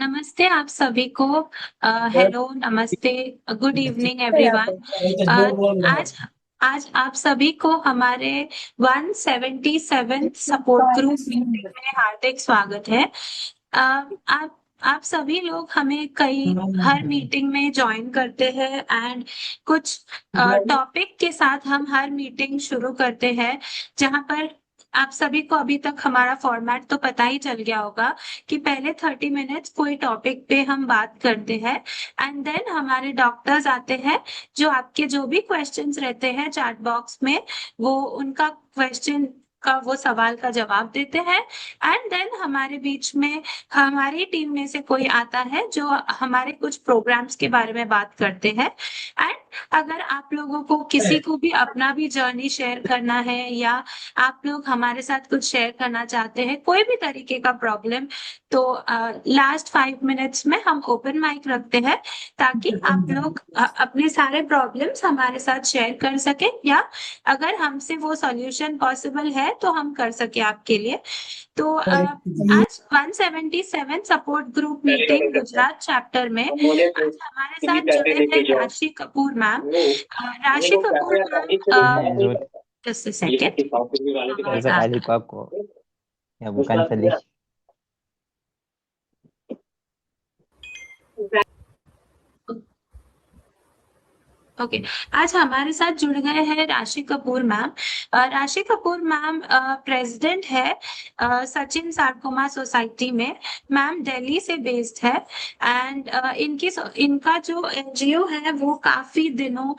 नमस्ते आप सभी को। हेलो, नमस्ते, गुड इवनिंग एवरीवन। आज आज आप सभी को हमारे 177 सपोर्ट ग्रुप मीटिंग में हार्दिक स्वागत है। आप सभी लोग हमें कई हर मीटिंग में ज्वाइन करते हैं एंड कुछ टॉपिक के साथ हम हर मीटिंग शुरू करते हैं, जहां पर आप सभी को अभी तक हमारा फॉर्मेट तो पता ही चल गया होगा कि पहले 30 मिनट्स कोई टॉपिक पे हम बात करते हैं एंड देन हमारे डॉक्टर्स आते हैं, जो आपके जो भी क्वेश्चंस रहते हैं चैट बॉक्स में, वो उनका क्वेश्चन का वो सवाल का जवाब देते हैं एंड देन हमारे बीच में हमारी टीम में से कोई आता है जो हमारे कुछ प्रोग्राम्स के बारे में बात करते हैं। एंड अगर आप लोगों को किसी को भी अपना भी जर्नी शेयर करना है या आप लोग हमारे साथ कुछ शेयर करना चाहते हैं, कोई भी तरीके का प्रॉब्लम, तो लास्ट 5 मिनट्स में हम ओपन माइक रखते हैं ताकि आप लोग अपने सारे प्रॉब्लम्स हमारे साथ शेयर कर सकें, या अगर हमसे वो सॉल्यूशन पॉसिबल है तो हम कर सके आपके लिए। तो आज 177 support group meeting Gujarat chapter में आज हमारे साथ जुड़े हैं राशि कपूर मैम। राशि Kapoor ma'am, just a second. Sekali kwako ya bukan sedih. Okay, आज हमारे साथ जुड़ गए हैं राशि कपूर मैम। राशि कपूर मैम प्रेसिडेंट है सचिन सारकोमा सोसाइटी में। मैम दिल्ली से बेस्ड है एंड इनका जो एनजीओ है वो काफी दिनों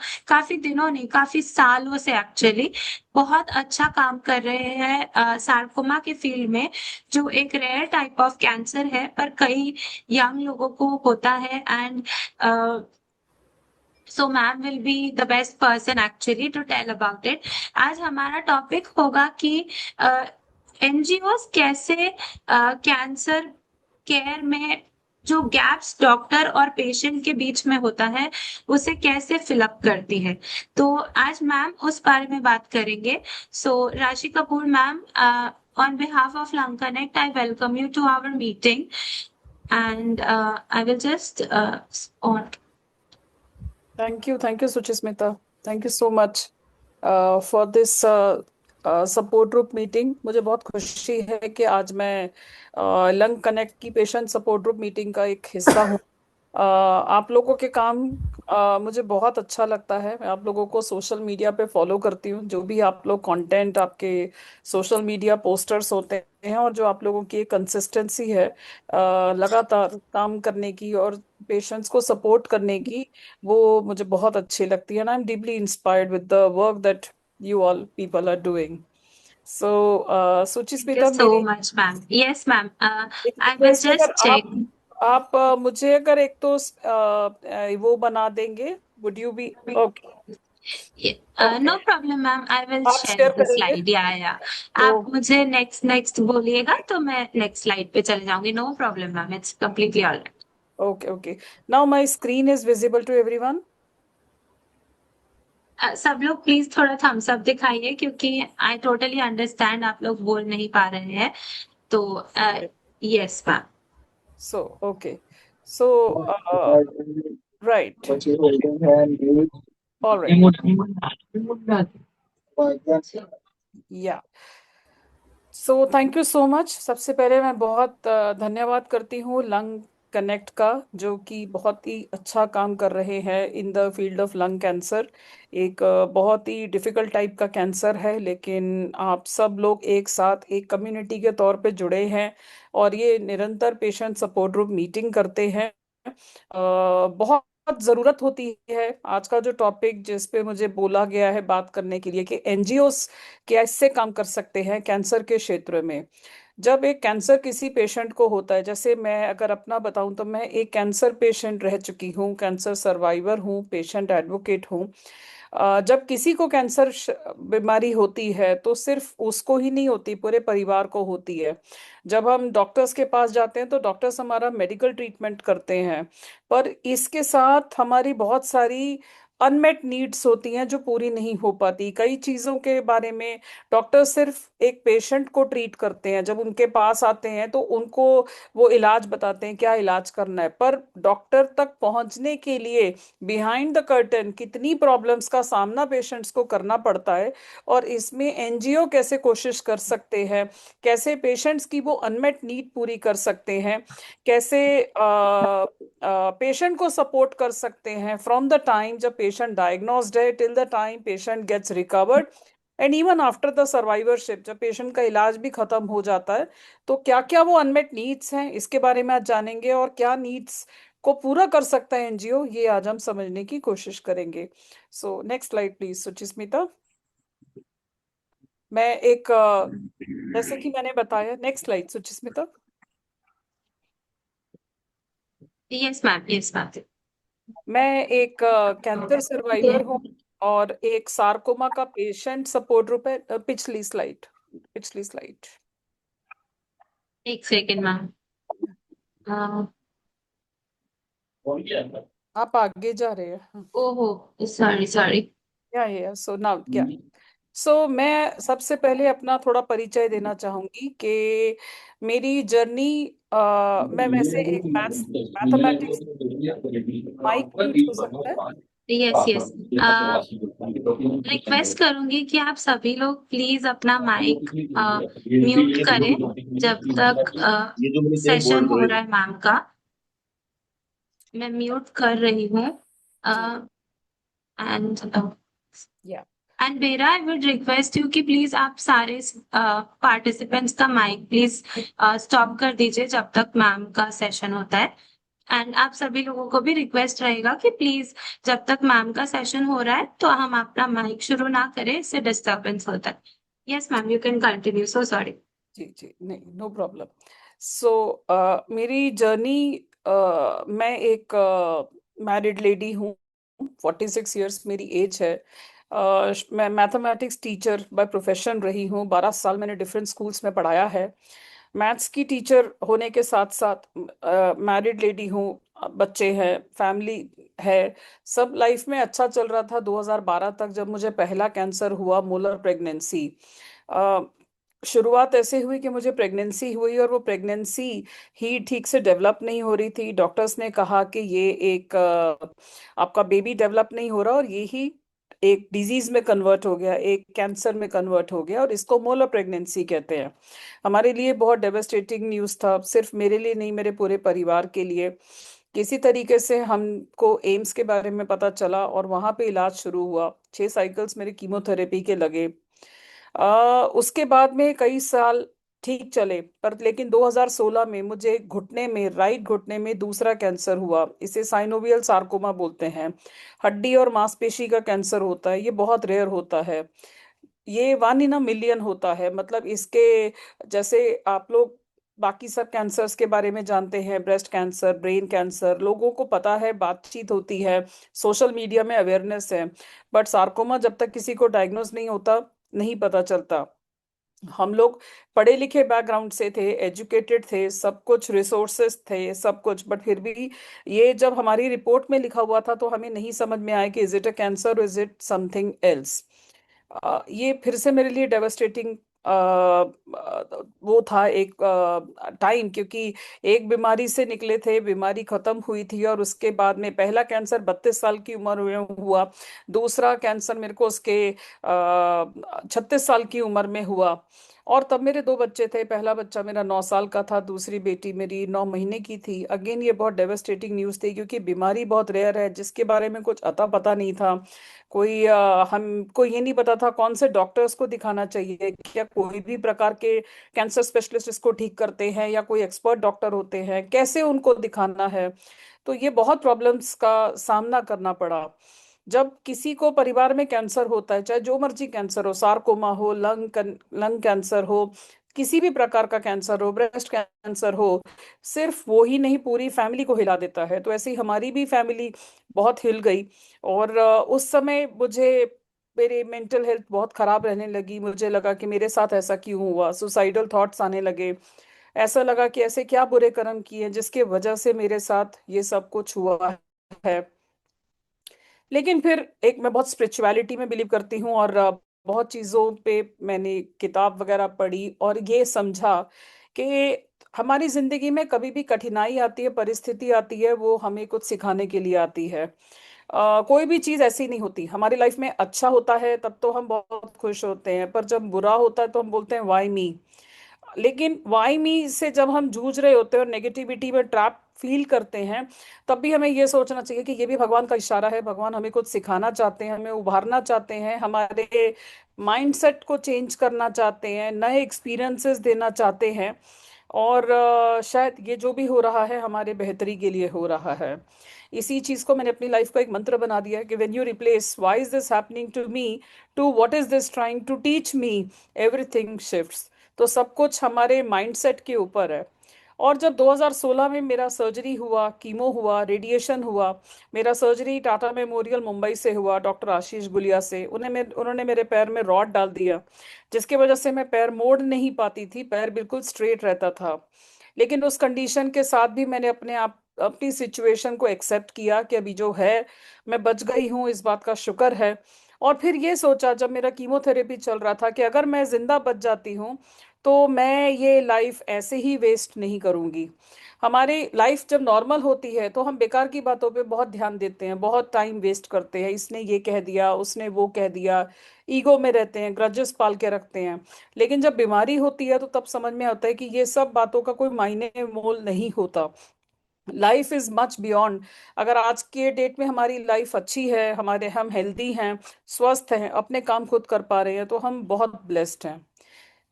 नहीं, काफी सालों से एक्चुअली बहुत अच्छा काम कर रहे हैं सारकोमा के फील्ड में, जो एक रेयर टाइप ऑफ कैंसर है पर कई यंग लोगों को होता है। And so ma'am will be the best person actually to tell about it. आज हमारा टॉपिक होगा कि एनजीओस कैसे कैंसर केयर में जो गैप्स डॉक्टर और पेशेंट के बीच में होता है उसे कैसे फिलअप करती है। तो आज मैम उस बारे में बात करेंगे। सो राशि Kapoor ma'am, on behalf of Lung Connect, I welcome you to our meeting, and I will just on. Thank you, Suchismita. Thank you so much for this support group meeting. मुझे बहुत खुशी है कि आज मैं लंग कनेक्ट की patient support group meeting का एक हिस्सा हूँ। आप लोगों के काम मुझे बहुत अच्छा लगता है। मैं आप लोगों को सोशल मीडिया पे फॉलो करती हूँ। जो भी आप लोग कंटेंट, आपके सोशल मीडिया पोस्टर्स होते हैं और जो आप लोगों की कंसिस्टेंसी है लगातार काम करने की और पेशेंट्स को सपोर्ट करने की, वो मुझे बहुत अच्छी लगती है। I am deeply inspired with the work that you all people are doing. So, Thank you Suchismita, so मेरी much, ma'am. Yes, ma'am. एक I will request है, just अगर check. आप मुझे अगर एक तो वो बना देंगे, would you be okay? No problem, ma'am. I will आप share शेयर the करेंगे slide. या तो आप मुझे नेक्स्ट बोलिएगा तो मैं नेक्स्ट स्लाइड पे चले जाऊंगी। No problem ma'am, it's completely all right. Okay. Now my screen is visible to everyone. सब लोग प्लीज थोड़ा थम्स अप दिखाइए, क्योंकि आई टोटली अंडरस्टैंड आप लोग बोल नहीं पा रहे हैं। तो यस मैम। सो ओके, सो राइट, ऑलराइट, या सो थैंक यू सो मच। सबसे पहले मैं बहुत धन्यवाद करती हूँ लंग कनेक्ट का, जो कि बहुत ही अच्छा काम कर रहे हैं in the field of lung cancer. एक बहुत ही डिफिकल्ट टाइप का कैंसर है, लेकिन आप सब लोग एक साथ एक कम्युनिटी के तौर पे जुड़े हैं और ये निरंतर पेशेंट सपोर्ट ग्रुप मीटिंग करते हैं। बहुत जरूरत होती है। आज का जो टॉपिक जिस पे मुझे बोला गया है बात करने के लिए, कि एनजीओस कैसे काम कर सकते हैं कैंसर के क्षेत्र में। जब एक कैंसर किसी पेशेंट को होता है, जैसे मैं अगर अपना बताऊं तो मैं एक कैंसर पेशेंट रह चुकी हूँ, कैंसर सर्वाइवर हूँ, पेशेंट एडवोकेट हूँ। जब किसी को कैंसर बीमारी होती है तो सिर्फ उसको ही नहीं होती, पूरे परिवार को होती है। जब हम डॉक्टर्स के पास जाते हैं तो डॉक्टर्स हमारा मेडिकल ट्रीटमेंट करते हैं, पर इसके साथ हमारी बहुत सारी अनमेट नीड्स होती हैं जो पूरी नहीं हो पाती। कई चीजों के बारे में डॉक्टर सिर्फ एक पेशेंट को ट्रीट करते हैं, जब उनके पास आते हैं तो उनको वो इलाज बताते हैं क्या इलाज करना है, पर डॉक्टर तक पहुंचने के लिए बिहाइंड द कर्टन कितनी प्रॉब्लम्स का सामना पेशेंट्स को करना पड़ता है। और इसमें एनजीओ कैसे कोशिश कर सकते हैं, कैसे पेशेंट्स की वो अनमेट नीड पूरी कर सकते हैं, कैसे पेशेंट को सपोर्ट कर सकते हैं फ्रॉम द टाइम जब पेशेंट डायग्नोस्ड है till the time patient gets recovered, and even after the survivorship जब पेशेंट का इलाज भी खत्म हो जाता है। तो क्या क्या वो अनमेट नीड्स हैं इसके बारे में आज जानेंगे, और क्या नीड्स को पूरा कर सकता है एनजीओ, ये आज हम समझने की कोशिश करेंगे। So next slide please Suchismita. मैं एक जैसे कि मैंने बताया, next slide Suchismita. Yes ma'am, yes ma'am. मैं एक कैंसर सर्वाइवर हूँ और एक सार्कोमा का पेशेंट सपोर्ट ग्रुप है। पिछली स्लाइड, पिछली स्लाइड। एक सेकेंड मैम। आप आगे जा रहे हैं। ओहो, सॉरी सॉरी। या सो नाउ क्या, सो मैं सबसे पहले अपना थोड़ा परिचय देना चाहूंगी कि मेरी जर्नी, मैं वैसे एक मैथमेटिक्स, माइक म्यूट हो सकता है। Yes yes. रिक्वेस्ट करूंगी कि आप सभी लोग प्लीज अपना माइक म्यूट करें जब तक सेशन हो रहा है मैम का। मैं म्यूट कर रही हूँ। एंड या एंड बेरा, आई वुड रिक्वेस्ट यू कि प्लीज आप सारे पार्टिसिपेंट्स का माइक प्लीज स्टॉप कर दीजिए जब तक मैम का सेशन होता है। एंड आप सभी लोगों को भी रिक्वेस्ट रहेगा कि प्लीज जब तक मैम का सेशन हो रहा है तो हम अपना माइक शुरू ना करें, इससे डिस्टरबेंस होता है। Yes ma'am, you can continue, so sorry. जी जी, नहीं, नो प्रॉब्लम। सो मेरी जर्नी, मैं एक मैरिड लेडी हूँ, 46 इयर्स मेरी एज है। मैं मैथमेटिक्स टीचर बाय प्रोफेशन रही हूँ, 12 साल मैंने डिफरेंट स्कूल्स में पढ़ाया है। मैथ्स की टीचर होने के साथ साथ मैरिड लेडी हूँ, बच्चे हैं, फैमिली है, सब लाइफ में अच्छा चल रहा था 2012 तक, जब मुझे पहला कैंसर हुआ, मोलर प्रेगनेंसी। शुरुआत ऐसे हुई कि मुझे प्रेगनेंसी हुई और वो प्रेगनेंसी ही ठीक से डेवलप नहीं हो रही थी। डॉक्टर्स ने कहा कि ये एक आपका बेबी डेवलप नहीं हो रहा और ये ही एक डिजीज में कन्वर्ट हो गया, एक कैंसर में कन्वर्ट हो गया, और इसको मोलर प्रेगनेंसी कहते हैं। हमारे लिए बहुत डेvastating न्यूज़ था, सिर्फ मेरे लिए नहीं, मेरे पूरे परिवार के लिए। किसी तरीके से हमको एम्स के बारे में पता चला और वहां पे इलाज शुरू हुआ। 6 साइकिल्स मेरे कीमोथेरेपी के लगे। उसके बाद में कई साल ठीक चले, पर लेकिन 2016 में मुझे घुटने में, राइट घुटने में दूसरा कैंसर हुआ। इसे साइनोवियल सार्कोमा बोलते हैं। हड्डी और मांसपेशी का कैंसर होता है, ये बहुत रेयर होता है। ये 1 इन अ मिलियन होता है, मतलब इसके जैसे आप लोग बाकी सब कैंसर्स के बारे में जानते हैं, ब्रेस्ट कैंसर, ब्रेन कैंसर, लोगों को पता है, बातचीत होती है, सोशल मीडिया में अवेयरनेस है, बट सार्कोमा जब तक किसी को डायग्नोज नहीं होता, नहीं पता चलता। हम लोग पढ़े लिखे बैकग्राउंड से थे, एजुकेटेड थे, सब कुछ रिसोर्सेस थे, सब कुछ, बट फिर भी ये जब हमारी रिपोर्ट में लिखा हुआ था तो हमें नहीं समझ में आया कि is it a cancer, is it something else. ये फिर से मेरे लिए डेvastating वो था एक टाइम, क्योंकि एक बीमारी से निकले थे, बीमारी खत्म हुई थी, और उसके बाद में पहला कैंसर 32 साल की उम्र में हुआ, दूसरा कैंसर मेरे को उसके 36 साल की उम्र में हुआ। और तब मेरे 2 बच्चे थे, पहला बच्चा मेरा 9 साल का था, दूसरी बेटी मेरी 9 महीने की थी। अगेन ये बहुत डेvastating न्यूज़ थी, क्योंकि बीमारी बहुत रेयर है जिसके बारे में कुछ अता पता नहीं था। कोई हमको ये नहीं पता था कौन से डॉक्टर्स को दिखाना चाहिए, क्या कोई भी प्रकार के कैंसर स्पेशलिस्ट इसको ठीक करते हैं या कोई एक्सपर्ट डॉक्टर होते हैं, कैसे उनको दिखाना है। तो ये बहुत प्रॉब्लम्स का सामना करना पड़ा। जब किसी को परिवार में कैंसर होता है, चाहे जो मर्जी कैंसर हो, सार्कोमा हो, लंग कैंसर हो, किसी भी प्रकार का कैंसर हो, ब्रेस्ट कैंसर हो, सिर्फ वो ही नहीं, पूरी फैमिली को हिला देता है। तो ऐसे ही हमारी भी फैमिली बहुत हिल गई। और उस समय मुझे, मेरे मेंटल हेल्थ बहुत खराब रहने लगी, मुझे लगा कि मेरे साथ ऐसा क्यों हुआ, सुसाइडल थॉट्स आने लगे। ऐसा लगा कि ऐसे क्या बुरे कर्म किए जिसके वजह से मेरे साथ ये सब कुछ हुआ है। लेकिन फिर एक मैं बहुत स्पिरिचुअलिटी में बिलीव करती हूँ, और बहुत चीज़ों पे मैंने किताब वगैरह पढ़ी और ये समझा कि हमारी जिंदगी में कभी भी कठिनाई आती है, परिस्थिति आती है, वो हमें कुछ सिखाने के लिए आती है। कोई भी चीज़ ऐसी नहीं होती। हमारी लाइफ में अच्छा होता है तब तो हम बहुत खुश होते हैं, पर जब बुरा होता है तो हम बोलते हैं वाई मी। लेकिन वाई मी से जब हम जूझ रहे होते हैं और नेगेटिविटी में ट्रैप फील करते हैं, तब भी हमें ये सोचना चाहिए कि ये भी भगवान का इशारा है। भगवान हमें कुछ सिखाना चाहते हैं, हमें उभारना चाहते हैं, हमारे माइंडसेट को चेंज करना चाहते हैं, नए एक्सपीरियंसेस देना चाहते हैं। और शायद ये जो भी हो रहा है हमारे बेहतरी के लिए हो रहा है। इसी चीज को मैंने अपनी लाइफ का एक मंत्र बना दिया है कि when you replace why is this happening to me to what is this trying to teach me, everything shifts. तो सब कुछ हमारे माइंडसेट के ऊपर है। और जब 2016 में मेरा सर्जरी हुआ, कीमो हुआ, रेडिएशन हुआ, मेरा सर्जरी टाटा मेमोरियल मुंबई से हुआ, डॉक्टर आशीष गुलिया से। उन्होंने मेरे पैर में रॉड डाल दिया, जिसकी वजह से मैं पैर मोड़ नहीं पाती थी, पैर बिल्कुल स्ट्रेट रहता था। लेकिन उस कंडीशन के साथ भी मैंने अपनी सिचुएशन को एक्सेप्ट किया कि अभी जो है मैं बच गई हूँ, इस बात का शुक्र है। और फिर ये सोचा जब मेरा कीमोथेरेपी चल रहा था कि अगर मैं जिंदा बच जाती हूँ तो मैं ये लाइफ ऐसे ही वेस्ट नहीं करूंगी। हमारी लाइफ जब नॉर्मल होती है तो हम बेकार की बातों पे बहुत ध्यान देते हैं, बहुत टाइम वेस्ट करते हैं, इसने ये कह दिया, उसने वो कह दिया, ईगो में रहते हैं, ग्रजेस पाल के रखते हैं। लेकिन जब बीमारी होती है तो तब समझ में आता है कि ये सब बातों का कोई मायने मोल नहीं होता। Life is much beyond. अगर आज के डेट में हमारी लाइफ अच्छी है, हम हेल्दी हैं, स्वस्थ हैं, अपने काम खुद कर पा रहे हैं, तो हम बहुत ब्लेस्ड हैं।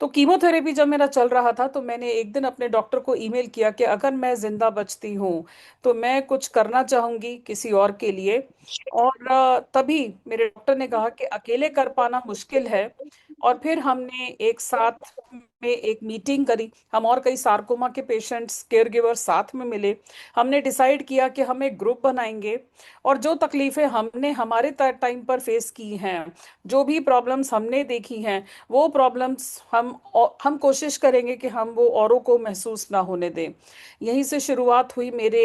तो कीमोथेरेपी जब मेरा चल रहा था तो मैंने एक दिन अपने डॉक्टर को ईमेल किया कि अगर मैं जिंदा बचती हूँ तो मैं कुछ करना चाहूंगी किसी और के लिए। और तभी मेरे डॉक्टर ने कहा कि अकेले कर पाना मुश्किल है। और फिर हमने एक साथ में एक मीटिंग करी, हम और कई सार्कोमा के पेशेंट्स, केयर गिवर साथ में मिले। हमने डिसाइड किया कि हम एक ग्रुप बनाएंगे, और जो तकलीफें हमने हमारे टाइम पर फेस की हैं, जो भी प्रॉब्लम्स हमने देखी हैं, वो प्रॉब्लम्स हम कोशिश करेंगे कि हम वो औरों को महसूस ना होने दें। यहीं से शुरुआत हुई मेरे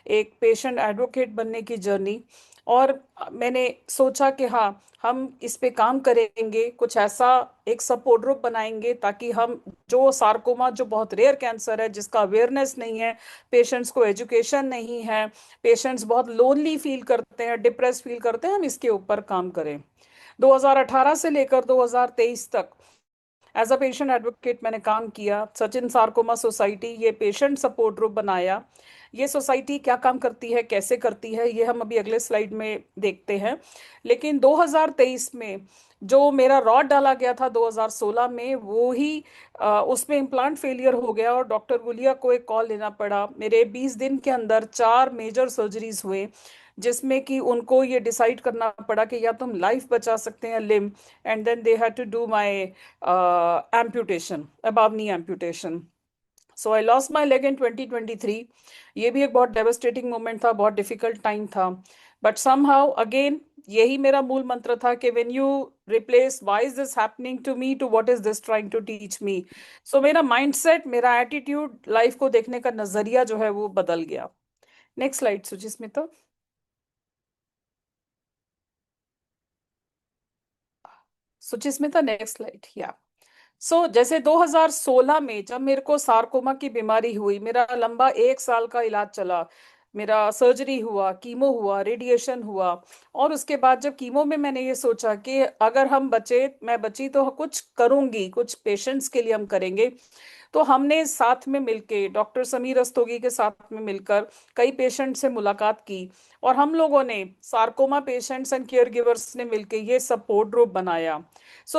एक पेशेंट एडवोकेट बनने की जर्नी। और मैंने सोचा कि हाँ, हम इस पे काम करेंगे, कुछ ऐसा एक सपोर्ट ग्रुप बनाएंगे ताकि हम, जो सार्कोमा जो बहुत रेयर कैंसर है जिसका अवेयरनेस नहीं है, पेशेंट्स को एजुकेशन नहीं है, पेशेंट्स बहुत लोनली फील करते हैं, डिप्रेस फील करते हैं, हम इसके ऊपर काम करें। 2018 से लेकर 2023 तक एज अ पेशेंट एडवोकेट मैंने काम किया। सचिन सार्कोमा सोसाइटी, ये पेशेंट सपोर्ट ग्रुप बनाया। ये सोसाइटी क्या काम करती है, कैसे करती है, ये हम अभी अगले स्लाइड में देखते हैं। लेकिन 2023 में जो मेरा रॉड डाला गया था 2016 में, वो ही उसमें इम्प्लांट फेलियर हो गया और डॉक्टर गुलिया को एक कॉल लेना पड़ा। मेरे 20 दिन के अंदर 4 मेजर सर्जरीज हुए, जिसमें कि उनको ये डिसाइड करना पड़ा कि या तुम लाइफ बचा सकते हैं, limb, and then they had to do my amputation, above knee amputation. So I lost my leg in 2023। ये भी एक बहुत डेवस्टेटिंग मोमेंट था, बहुत डिफिकल्ट टाइम था। बट समहाउ अगेन यही मेरा मूल मंत्र था कि when you replace why is this happening to me to what is this trying to teach me, so मेरा माइंडसेट, मेरा एटीट्यूड, लाइफ को देखने का नजरिया जो है वो बदल गया। Next slide Suchismita. Suchismita next slide या। जैसे 2016 में जब मेरे को सार्कोमा की बीमारी हुई, मेरा लंबा 1 साल का इलाज चला, मेरा सर्जरी हुआ, कीमो हुआ, रेडिएशन हुआ। और उसके बाद जब कीमो में मैंने ये सोचा कि अगर हम बचे, मैं बची, तो कुछ करूंगी, कुछ पेशेंट्स के लिए हम करेंगे। तो हमने साथ में मिलके, डॉक्टर समीर रस्तोगी के साथ में मिलकर कई पेशेंट से मुलाकात की, और हम लोगों ने, sarcoma patients and care givers ने मिलके ये सपोर्ट ग्रुप बनाया।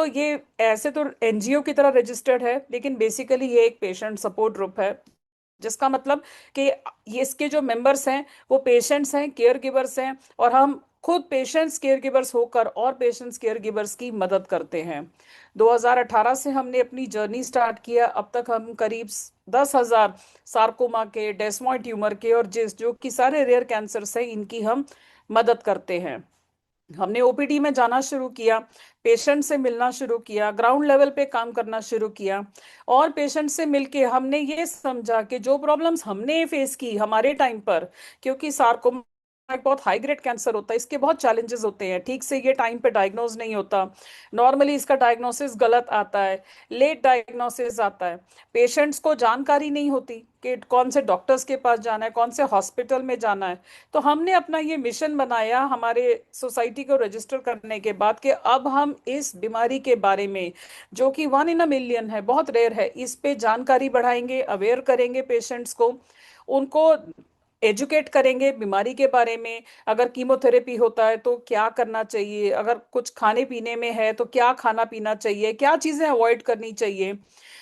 ये ऐसे तो एनजीओ की तरह रजिस्टर्ड है, लेकिन बेसिकली ये एक पेशेंट सपोर्ट ग्रुप है, जिसका मतलब कि ये इसके जो मेंबर्स हैं वो पेशेंट्स हैं, केयर गिवर्स हैं, और हम खुद पेशेंट्स केयर गिवर्स होकर और पेशेंट्स केयर गिवर्स की मदद करते हैं। 2018 से हमने अपनी जर्नी स्टार्ट किया। अब तक हम करीब 10,000 सार्कोमा के, डेस्मोइड ट्यूमर के, और जो कि सारे रेयर कैंसर्स हैं, इनकी हम मदद करते हैं। हमने ओपीडी में जाना शुरू किया, पेशेंट से मिलना शुरू किया, ग्राउंड लेवल पे काम करना शुरू किया। और पेशेंट से मिलके हमने ये समझा कि जो प्रॉब्लम्स हमने फेस की हमारे टाइम पर, क्योंकि सार्कोमा एक बहुत हाई ग्रेड कैंसर होता है, इसके बहुत चैलेंजेस होते हैं, ठीक से ये टाइम पे डायग्नोज नहीं होता, नॉर्मली इसका डायग्नोसिस गलत आता है, लेट डायग्नोसिस आता है, पेशेंट्स को जानकारी नहीं होती कि कौन से डॉक्टर्स के पास जाना है, कौन से हॉस्पिटल में जाना है। तो हमने अपना ये मिशन बनाया हमारे सोसाइटी को रजिस्टर करने के बाद कि अब हम इस बीमारी के बारे में, जो कि 1 in a million है, बहुत रेयर है, इस पे जानकारी बढ़ाएंगे, अवेयर करेंगे पेशेंट्स को, उनको एजुकेट करेंगे बीमारी के बारे में। अगर कीमोथेरेपी होता है तो क्या करना चाहिए, अगर कुछ खाने पीने में है तो क्या खाना पीना चाहिए, क्या चीजें अवॉइड करनी चाहिए।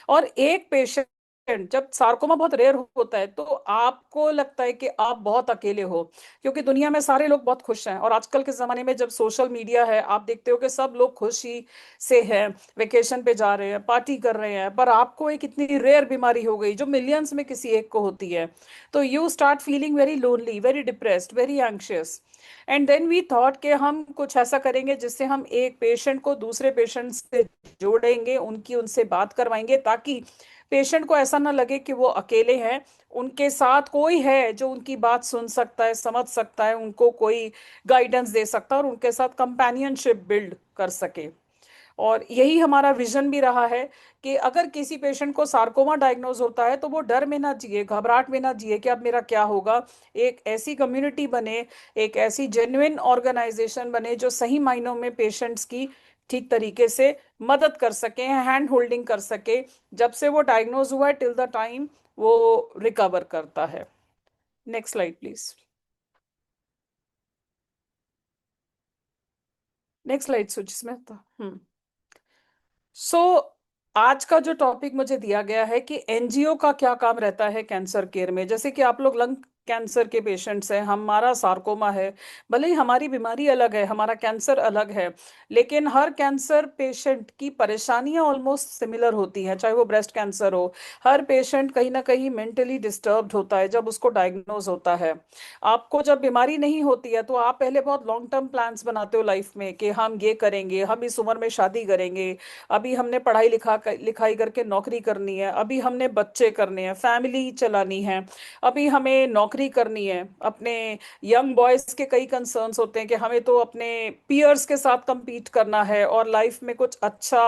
और एक पेशेंट, जब सार्कोमा बहुत रेयर होता है तो आपको लगता है कि आप बहुत अकेले हो, क्योंकि दुनिया में सारे लोग बहुत खुश हैं, और आजकल के जमाने में जब सोशल मीडिया है आप देखते हो कि सब लोग खुशी से हैं, वेकेशन पे जा रहे हैं, पार्टी कर रहे हैं, पर आपको एक इतनी रेयर बीमारी हो गई जो मिलियंस में किसी एक को होती है, तो you start feeling very lonely, very depressed, very anxious. And then we thought कि हम कुछ ऐसा करेंगे जिससे हम एक पेशेंट को दूसरे पेशेंट से जोड़ेंगे, उनकी उनसे बात करवाएंगे, ताकि पेशेंट को ऐसा ना लगे कि वो अकेले हैं, उनके साथ कोई है जो उनकी बात सुन सकता है, समझ सकता है, उनको कोई गाइडेंस दे सकता है और उनके साथ कंपेनियनशिप बिल्ड कर सके। और यही हमारा विजन भी रहा है कि अगर किसी पेशेंट को सार्कोमा डायग्नोज होता है तो वो डर में ना जिए, घबराहट में ना जिए कि अब मेरा क्या होगा। एक ऐसी कम्युनिटी बने, एक ऐसी जेन्युइन ऑर्गेनाइजेशन बने जो सही मायनों में पेशेंट्स की ठीक तरीके से मदद कर सके, हैंड होल्डिंग कर सके, जब से वो डायग्नोज हुआ है टिल द टाइम वो रिकवर करता है। Next slide please. Next slide जिसमें था। सो आज का जो टॉपिक मुझे दिया गया है कि एनजीओ का क्या काम रहता है कैंसर केयर में। जैसे कि आप लोग लंग कैंसर के पेशेंट्स हैं, हमारा सार्कोमा है, भले ही हमारी बीमारी अलग है, हमारा कैंसर अलग है, लेकिन हर कैंसर पेशेंट की परेशानियां ऑलमोस्ट सिमिलर होती हैं, चाहे वो ब्रेस्ट कैंसर हो। हर पेशेंट कहीं ना कहीं मेंटली डिस्टर्ब्ड होता है जब उसको डायग्नोज होता है। आपको जब बीमारी नहीं होती है तो आप पहले बहुत लॉन्ग टर्म प्लान्स बनाते हो लाइफ में कि हम ये करेंगे, हम इस उम्र में शादी करेंगे, अभी हमने पढ़ाई लिखाई करके नौकरी करनी है, अभी हमने बच्चे करने हैं, फैमिली चलानी है, अभी हमें नौकरी करनी है। अपने यंग बॉयज के कई कंसर्न्स होते हैं कि हमें तो अपने पीयर्स के साथ compete करना है और लाइफ में कुछ अच्छा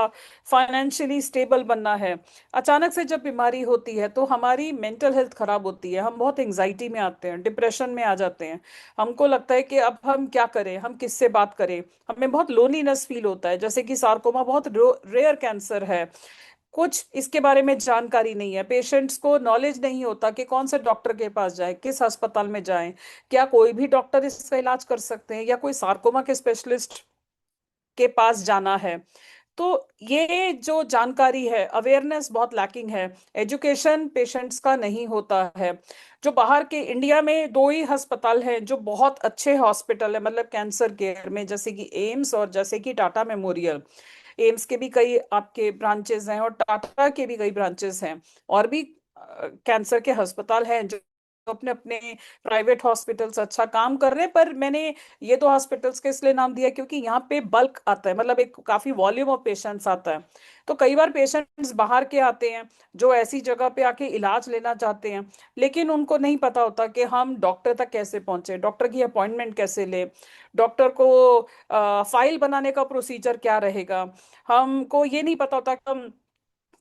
फाइनेंशियली स्टेबल बनना है। अचानक से जब बीमारी होती है तो हमारी मेंटल हेल्थ खराब होती है, हम बहुत एंजाइटी में आते हैं, डिप्रेशन में आ जाते हैं। हमको लगता है कि अब हम क्या करें, हम किससे बात करें, हमें बहुत लोनलीनेस फील होता है। जैसे कि सार्कोमा बहुत रेयर कैंसर है, कुछ इसके बारे में जानकारी नहीं है, पेशेंट्स को नॉलेज नहीं होता कि कौन से डॉक्टर के पास जाए, किस अस्पताल में जाएं, क्या कोई भी डॉक्टर इसका इलाज कर सकते हैं या कोई सार्कोमा के स्पेशलिस्ट के पास जाना है। तो ये जो जानकारी है, अवेयरनेस बहुत लैकिंग है, एजुकेशन पेशेंट्स का नहीं होता है। जो बाहर के, इंडिया में 2 ही अस्पताल हैं जो बहुत अच्छे हॉस्पिटल है, मतलब कैंसर केयर में, जैसे कि एम्स और जैसे कि टाटा मेमोरियल। एम्स के भी कई आपके ब्रांचेस हैं और टाटा के भी कई ब्रांचेस हैं, और भी कैंसर के अस्पताल हैं जो अपने अपने प्राइवेट हॉस्पिटल्स अच्छा काम कर रहे हैं। पर मैंने ये 2 हॉस्पिटल्स के इसलिए नाम दिया क्योंकि यहाँ पे बल्क आता है, मतलब एक काफी वॉल्यूम ऑफ पेशेंट्स आता है। तो कई बार पेशेंट्स बाहर के आते हैं जो ऐसी जगह पे आके इलाज लेना चाहते हैं, लेकिन उनको नहीं पता होता कि हम डॉक्टर तक कैसे पहुंचे, डॉक्टर की अपॉइंटमेंट कैसे ले, डॉक्टर को फाइल बनाने का प्रोसीजर क्या रहेगा। हमको ये नहीं पता होता कि हम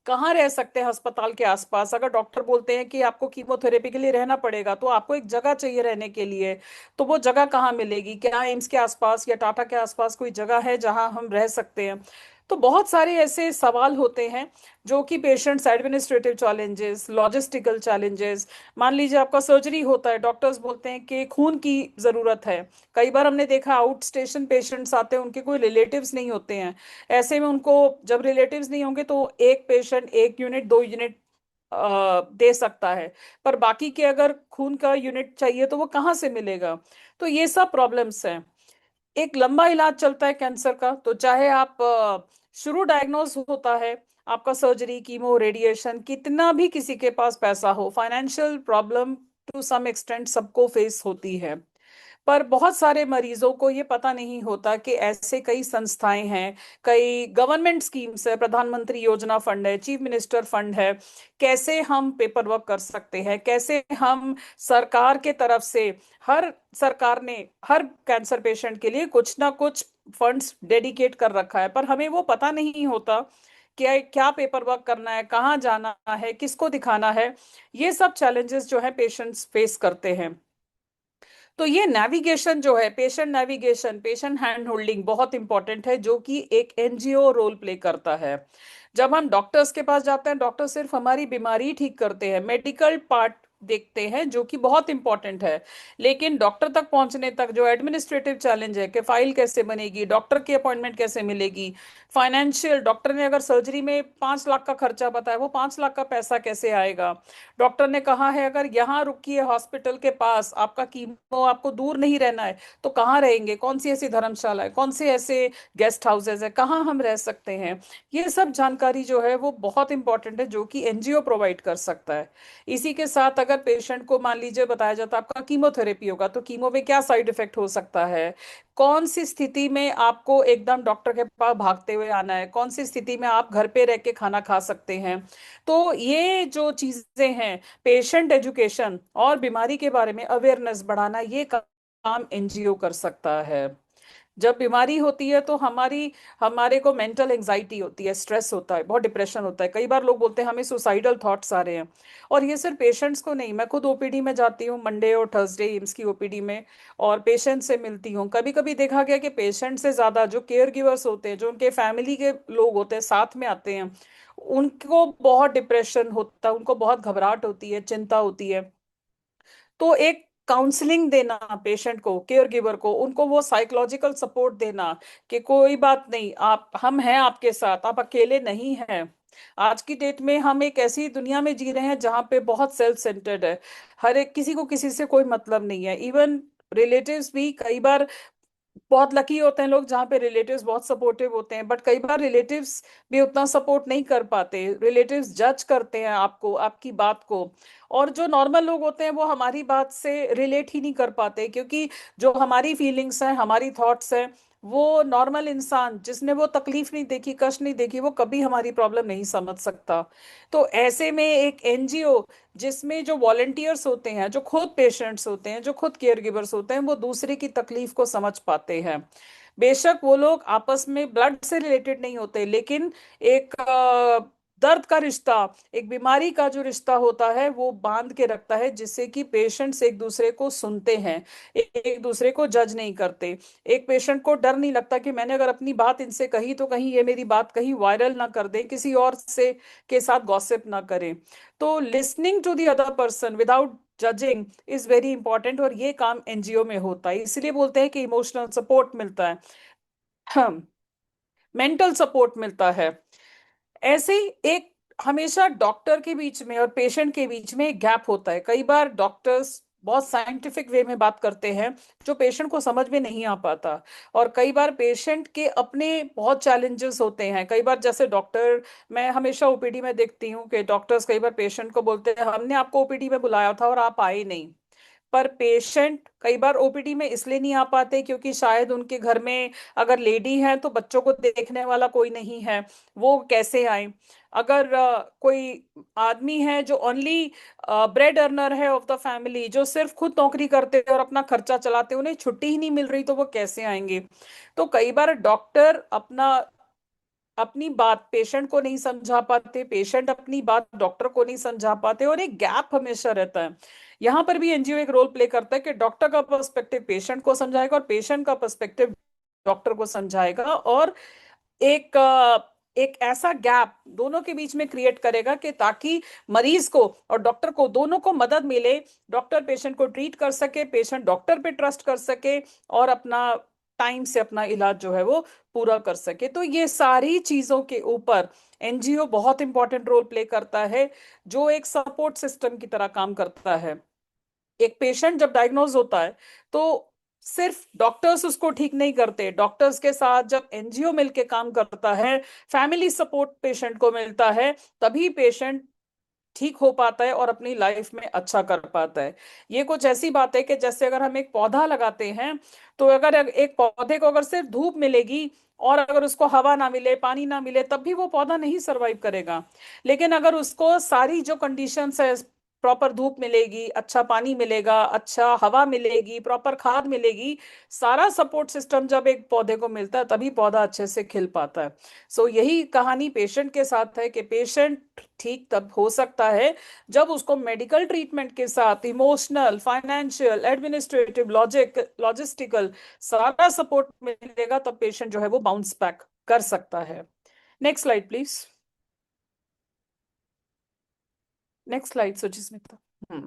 कहाँ रह सकते हैं अस्पताल के आसपास। अगर डॉक्टर बोलते हैं कि आपको कीमोथेरेपी के लिए रहना पड़ेगा तो आपको एक जगह चाहिए रहने के लिए, तो वो जगह कहाँ मिलेगी, क्या एम्स के आसपास या टाटा के आसपास कोई जगह है जहां हम रह सकते हैं। तो बहुत सारे ऐसे सवाल होते हैं जो कि patients, administrative challenges, logistical challenges. मान लीजिए आपका सर्जरी होता है, डॉक्टर्स बोलते हैं कि खून की जरूरत है। कई बार हमने देखा आउट स्टेशन पेशेंट्स आते हैं, उनके कोई रिलेटिव्स नहीं होते हैं, ऐसे में उनको, जब रिलेटिव्स नहीं होंगे तो एक पेशेंट 1 यूनिट 2 यूनिट दे सकता है, पर बाकी के अगर खून का यूनिट चाहिए तो वो कहाँ से मिलेगा। तो ये सब प्रॉब्लम्स हैं। एक लंबा इलाज चलता है कैंसर का, तो चाहे आप शुरू डायग्नोस होता है, आपका सर्जरी, कीमो, रेडिएशन, कितना भी किसी के पास पैसा हो, financial problem to some extent सबको फेस होती है। पर बहुत सारे मरीजों को ये पता नहीं होता कि ऐसे कई संस्थाएं हैं, कई गवर्नमेंट स्कीम्स है, प्रधानमंत्री योजना फंड है, चीफ मिनिस्टर फंड है। कैसे हम पेपर वर्क कर सकते हैं, कैसे हम सरकार के तरफ से, हर सरकार ने हर कैंसर पेशेंट के लिए कुछ ना कुछ फंड्स डेडिकेट कर रखा है, पर हमें वो पता नहीं होता क्या क्या पेपर वर्क करना है, कहाँ जाना है, किसको दिखाना है। ये सब चैलेंजेस जो है पेशेंट्स फेस करते हैं। तो ये नेविगेशन जो है, patient navigation, patient hand holding बहुत इंपॉर्टेंट है, जो कि एक एनजीओ रोल प्ले करता है। जब हम डॉक्टर्स के पास जाते हैं, डॉक्टर सिर्फ हमारी बीमारी ठीक करते हैं, मेडिकल पार्ट देखते हैं, जो कि बहुत इंपॉर्टेंट है। लेकिन डॉक्टर तक पहुंचने तक जो एडमिनिस्ट्रेटिव चैलेंज है कि फाइल कैसे बनेगी, डॉक्टर की अपॉइंटमेंट कैसे मिलेगी, फाइनेंशियल, डॉक्टर ने अगर सर्जरी में 5 लाख का खर्चा बताया, वो 5 लाख का पैसा कैसे आएगा। डॉक्टर ने कहा है अगर यहाँ रुकिए हॉस्पिटल के पास, आपका कीमो, आपको दूर नहीं रहना है, तो कहाँ रहेंगे, कौन सी ऐसी धर्मशाला है, कौन से ऐसे गेस्ट हाउसेज है, कहाँ हम रह सकते हैं। ये सब जानकारी जो है वो बहुत इंपॉर्टेंट है, जो कि एनजीओ प्रोवाइड कर सकता है। इसी के साथ अगर पेशेंट को मान लीजिए बताया जाता है आपका कीमोथेरेपी होगा, तो कीमो में क्या साइड इफेक्ट हो सकता है, कौन सी स्थिति में आपको एकदम डॉक्टर के पास भागते हुए आना है, कौन सी स्थिति में आप घर पे रह के खाना खा सकते हैं। तो ये जो चीजें हैं, पेशेंट एजुकेशन और बीमारी के बारे में अवेयरनेस बढ़ाना, ये काम एनजीओ कर सकता है। जब बीमारी होती है तो हमारे को मेंटल एंजाइटी होती है, स्ट्रेस होता है, बहुत डिप्रेशन होता है, कई बार लोग बोलते हैं हमें सुसाइडल थॉट्स आ रहे हैं। और ये सिर्फ पेशेंट्स को नहीं, मैं खुद ओपीडी में जाती हूँ मंडे और थर्सडे, एम्स की ओपीडी में, और पेशेंट से मिलती हूँ। कभी कभी देखा गया कि पेशेंट से ज्यादा जो केयर गिवर्स होते हैं, जो उनके फैमिली के लोग होते हैं, साथ में आते हैं, उनको बहुत डिप्रेशन होता है, उनको बहुत घबराहट होती है, चिंता होती है। तो एक काउंसलिंग देना पेशेंट को, केयर गिवर को, उनको वो साइकोलॉजिकल सपोर्ट देना कि कोई बात नहीं, आप, हम हैं आपके साथ, आप अकेले नहीं हैं। आज की डेट में हम एक ऐसी दुनिया में जी रहे हैं जहाँ पे बहुत सेल्फ सेंटर्ड है, हर एक, किसी को किसी से कोई मतलब नहीं है। इवन रिलेटिव्स भी कई बार, बहुत लकी होते हैं लोग जहाँ पे रिलेटिव्स बहुत सपोर्टिव होते हैं, बट कई बार रिलेटिव्स भी उतना सपोर्ट नहीं कर पाते, रिलेटिव्स जज करते हैं आपको, आपकी बात को। और जो नॉर्मल लोग होते हैं वो हमारी बात से रिलेट ही नहीं कर पाते, क्योंकि जो हमारी फीलिंग्स हैं, हमारी थॉट्स हैं, वो नॉर्मल इंसान जिसने वो तकलीफ नहीं देखी, कष्ट नहीं देखी, वो कभी हमारी प्रॉब्लम नहीं समझ सकता। तो ऐसे में एक एनजीओ जिसमें जो वॉलेंटियर्स होते हैं, जो खुद पेशेंट्स होते हैं, जो खुद केयर गिवर्स होते हैं, वो दूसरे की तकलीफ को समझ पाते हैं। बेशक वो लोग आपस में ब्लड से रिलेटेड नहीं होते, लेकिन एक दर्द का रिश्ता, एक बीमारी का जो रिश्ता होता है, वो बांध के रखता है, जिससे कि पेशेंट्स एक दूसरे को सुनते हैं, एक दूसरे को जज नहीं करते। एक पेशेंट को डर नहीं लगता कि मैंने अगर अपनी बात इनसे कही तो कहीं ये मेरी बात कहीं वायरल ना कर दें, किसी और से के साथ गॉसिप ना करें। तो listening to the other person without judging is very important, और ये काम एनजीओ में होता है। इसलिए बोलते हैं कि इमोशनल सपोर्ट मिलता है, हम मेंटल सपोर्ट मिलता है। ऐसे ही एक, हमेशा डॉक्टर के बीच में और पेशेंट के बीच में एक गैप होता है। कई बार डॉक्टर्स बहुत साइंटिफिक वे में बात करते हैं, जो पेशेंट को समझ में नहीं आ पाता। और कई बार पेशेंट के अपने बहुत चैलेंजेस होते हैं। कई बार जैसे डॉक्टर, मैं हमेशा ओपीडी में देखती हूँ कि डॉक्टर्स कई बार पेशेंट को बोलते हैं हमने आपको ओपीडी में बुलाया था और आप आए नहीं। पर पेशेंट कई बार ओपीडी में इसलिए नहीं आ पाते क्योंकि शायद उनके घर में अगर लेडी है तो बच्चों को देखने वाला कोई नहीं है, वो कैसे आए। अगर कोई आदमी है जो ओनली ब्रेड अर्नर है ऑफ द फैमिली, जो सिर्फ खुद नौकरी करते हैं और अपना खर्चा चलाते हैं, उन्हें छुट्टी ही नहीं मिल रही, तो वो कैसे आएंगे। तो कई बार डॉक्टर अपनी बात पेशेंट को नहीं समझा पाते, पेशेंट अपनी बात डॉक्टर को नहीं समझा पाते, और एक गैप हमेशा रहता है। यहाँ पर भी एनजीओ एक रोल प्ले करता है कि डॉक्टर का पर्सपेक्टिव पेशेंट को समझाएगा और पेशेंट का पर्सपेक्टिव डॉक्टर को समझाएगा, और एक एक ऐसा गैप दोनों के बीच में क्रिएट करेगा कि ताकि मरीज को और डॉक्टर को, दोनों को मदद मिले, डॉक्टर पेशेंट को ट्रीट कर सके, पेशेंट डॉक्टर पे ट्रस्ट कर सके, और अपना टाइम से अपना इलाज जो है वो पूरा कर सके। तो ये सारी चीजों के ऊपर एनजीओ बहुत इंपॉर्टेंट रोल प्ले करता है, जो एक सपोर्ट सिस्टम की तरह काम करता है। एक पेशेंट जब डायग्नोज होता है तो सिर्फ डॉक्टर्स उसको ठीक नहीं करते, डॉक्टर्स के साथ जब एनजीओ मिलके काम करता है, फैमिली सपोर्ट पेशेंट को मिलता है, तभी पेशेंट ठीक हो पाता है और अपनी लाइफ में अच्छा कर पाता है। ये कुछ ऐसी बात है कि जैसे अगर हम एक पौधा लगाते हैं, तो अगर एक पौधे को अगर सिर्फ धूप मिलेगी और अगर उसको हवा ना मिले, पानी ना मिले, तब भी वो पौधा नहीं सरवाइव करेगा। लेकिन अगर उसको सारी जो कंडीशंस है, प्रॉपर धूप मिलेगी, अच्छा पानी मिलेगा, अच्छा हवा मिलेगी, प्रॉपर खाद मिलेगी, सारा सपोर्ट सिस्टम जब एक पौधे को मिलता है तभी पौधा अच्छे से खिल पाता है। सो यही कहानी पेशेंट के साथ है कि पेशेंट ठीक तब हो सकता है जब उसको मेडिकल ट्रीटमेंट के साथ इमोशनल, फाइनेंशियल, एडमिनिस्ट्रेटिव, लॉजिस्टिकल सारा सपोर्ट मिलेगा, तब पेशेंट जो है वो बाउंस बैक कर सकता है। Next slide please. Next slide Suchismita.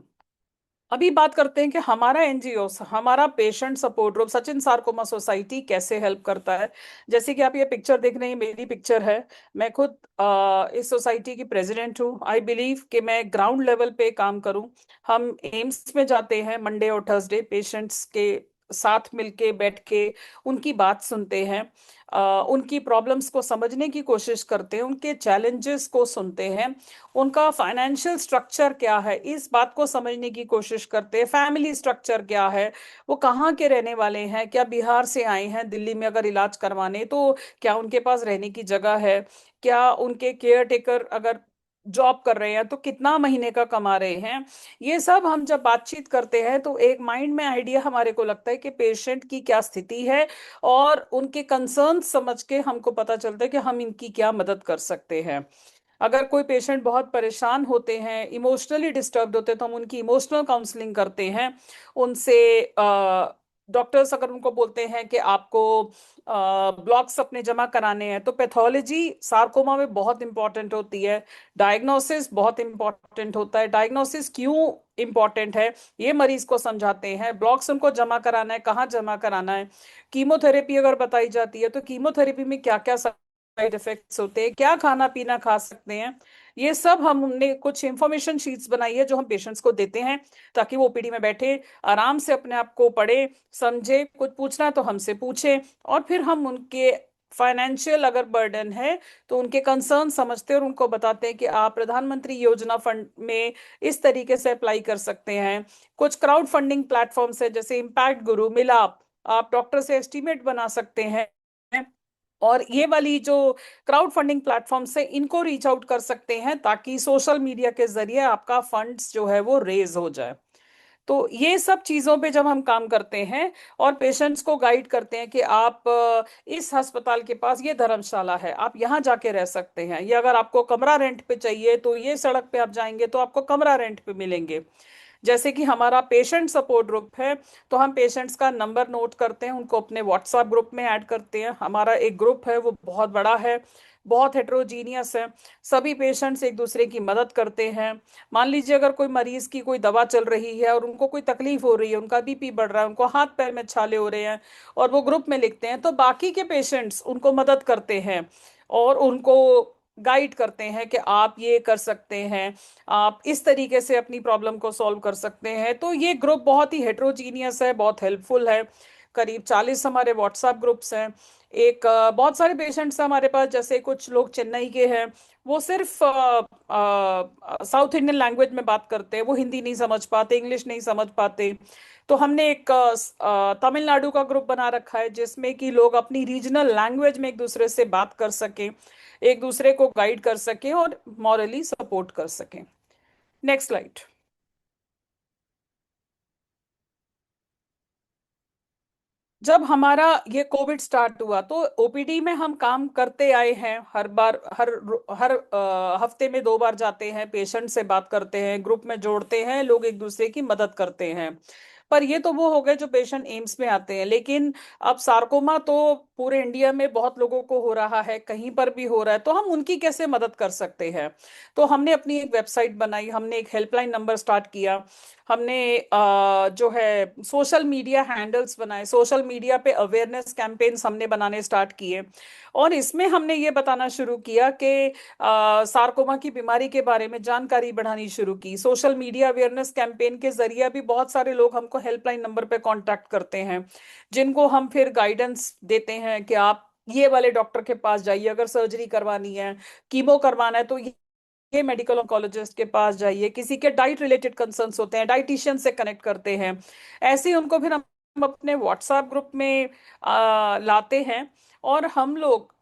अभी बात करते हैं कि हमारा एनजीओ, हमारा patient support group Sachin sarcoma society कैसे हेल्प करता है। जैसे कि आप ये पिक्चर देख रहे हैं, मेरी पिक्चर है। मैं खुद इस सोसाइटी की प्रेसिडेंट हूँ। आई बिलीव कि मैं ग्राउंड लेवल पे काम करूँ। हम एम्स में जाते हैं मंडे और थर्सडे, पेशेंट्स के साथ मिलके बैठ के उनकी बात सुनते हैं, उनकी प्रॉब्लम्स को समझने की कोशिश करते हैं, उनके चैलेंजेस को सुनते हैं, उनका फाइनेंशियल स्ट्रक्चर क्या है इस बात को समझने की कोशिश करते हैं, फैमिली स्ट्रक्चर क्या है, वो कहाँ के रहने वाले हैं, क्या बिहार से आए हैं दिल्ली में अगर इलाज करवाने, तो क्या उनके पास रहने की जगह है, क्या उनके केयर टेकर अगर जॉब कर रहे हैं तो कितना महीने का कमा रहे हैं। ये सब हम जब बातचीत करते हैं तो एक माइंड में आइडिया हमारे को लगता है कि पेशेंट की क्या स्थिति है, और उनके कंसर्न समझ के हमको पता चलता है कि हम इनकी क्या मदद कर सकते हैं। अगर कोई पेशेंट बहुत परेशान होते हैं, इमोशनली डिस्टर्ब्ड होते हैं, तो हम उनकी इमोशनल काउंसलिंग करते हैं उनसे। डॉक्टर्स अगर उनको बोलते हैं कि आपको ब्लॉक्स अपने जमा कराने हैं, तो पैथोलॉजी सार्कोमा में बहुत इंपॉर्टेंट होती है, डायग्नोसिस बहुत इंपॉर्टेंट होता है। डायग्नोसिस क्यों इंपॉर्टेंट है ये मरीज को समझाते हैं, ब्लॉक्स उनको जमा कराना है, कहाँ जमा कराना है, कीमोथेरेपी अगर बताई जाती है तो कीमोथेरेपी में क्या क्या साइड इफेक्ट्स होते हैं, क्या खाना पीना खा सकते हैं, ये सब हमने कुछ इंफॉर्मेशन शीट्स बनाई है जो हम पेशेंट्स को देते हैं, ताकि वो ओपीडी में बैठे आराम से अपने आप को पढ़े समझे, कुछ पूछना है तो हमसे पूछे, और फिर हम उनके फाइनेंशियल अगर बर्डन है तो उनके कंसर्न समझते हैं और उनको बताते हैं कि आप प्रधानमंत्री योजना फंड में इस तरीके से अप्लाई कर सकते हैं। कुछ क्राउड फंडिंग प्लेटफॉर्म्स है जैसे इम्पैक्ट गुरु, मिलाप, आप डॉक्टर से एस्टीमेट बना सकते हैं, और ये वाली जो क्राउड फंडिंग प्लेटफॉर्म्स है इनको रीच आउट कर सकते हैं, ताकि सोशल मीडिया के जरिए आपका फंड्स जो है वो रेज हो जाए। तो ये सब चीजों पे जब हम काम करते हैं और पेशेंट्स को गाइड करते हैं कि आप इस अस्पताल के पास ये धर्मशाला है, आप यहाँ जाके रह सकते हैं, या अगर आपको कमरा रेंट पे चाहिए तो ये सड़क पे आप जाएंगे तो आपको कमरा रेंट पे मिलेंगे। जैसे कि हमारा पेशेंट सपोर्ट ग्रुप है, तो हम पेशेंट्स का नंबर नोट करते हैं, उनको अपने व्हाट्सएप ग्रुप में ऐड करते हैं। हमारा एक ग्रुप है वो बहुत बड़ा है, बहुत हेट्रोजीनियस है, सभी पेशेंट्स एक दूसरे की मदद करते हैं। मान लीजिए अगर कोई मरीज की कोई दवा चल रही है और उनको कोई तकलीफ हो रही है, उनका बीपी बढ़ रहा है, उनको हाथ पैर में छाले हो रहे हैं, और वो ग्रुप में लिखते हैं, तो बाकी के पेशेंट्स उनको मदद करते हैं और उनको गाइड करते हैं कि आप ये कर सकते हैं, आप इस तरीके से अपनी प्रॉब्लम को सॉल्व कर सकते हैं। तो ये ग्रुप बहुत ही हेट्रोजीनियस है, बहुत हेल्पफुल है। करीब 40 हमारे व्हाट्सएप ग्रुप्स हैं। एक बहुत सारे पेशेंट्स हैं हमारे पास, जैसे कुछ लोग चेन्नई के हैं, वो सिर्फ साउथ इंडियन लैंग्वेज में बात करते हैं, वो हिंदी नहीं समझ पाते, इंग्लिश नहीं समझ पाते। तो हमने एक तमिलनाडु का ग्रुप बना रखा है जिसमें कि लोग अपनी रीजनल लैंग्वेज में एक दूसरे से बात कर सकें, एक दूसरे को गाइड कर सकें और मॉरली सपोर्ट कर सकें। Next slide. जब हमारा ये कोविड स्टार्ट हुआ तो ओपीडी में हम काम करते आए हैं, हर बार हर हफ्ते में 2 बार जाते हैं, पेशेंट से बात करते हैं, ग्रुप में जोड़ते हैं, लोग एक दूसरे की मदद करते हैं। पर ये तो वो हो गए जो पेशेंट एम्स में आते हैं, लेकिन अब सार्कोमा तो पूरे इंडिया में बहुत लोगों को हो रहा है, कहीं पर भी हो रहा है, तो हम उनकी कैसे मदद कर सकते हैं। तो हमने अपनी एक वेबसाइट बनाई, हमने एक हेल्पलाइन नंबर स्टार्ट किया, हमने जो है सोशल मीडिया हैंडल्स बनाए, सोशल मीडिया पे अवेयरनेस कैंपेन्स हमने बनाने स्टार्ट किए, और इसमें हमने ये बताना शुरू किया कि सार्कोमा की बीमारी के बारे में जानकारी बढ़ानी शुरू की। सोशल मीडिया अवेयरनेस कैंपेन के जरिए भी बहुत सारे लोग हमको हेल्पलाइन नंबर पे कांटेक्ट करते हैं, जिनको हम फिर गाइडेंस देते हैं कि आप ये वाले डॉक्टर के पास जाइए अगर सर्जरी करवानी है, कीमो करवाना है तो मेडिकल ऑन्कोलॉजिस्ट के पास जाइए, किसी के डाइट रिलेटेड कंसर्न्स होते हैं, डाइटिशियन से कनेक्ट करते हैं। ऐसे ही उनको फिर हम अपने व्हाट्सएप ग्रुप में लाते हैं। और हम लोग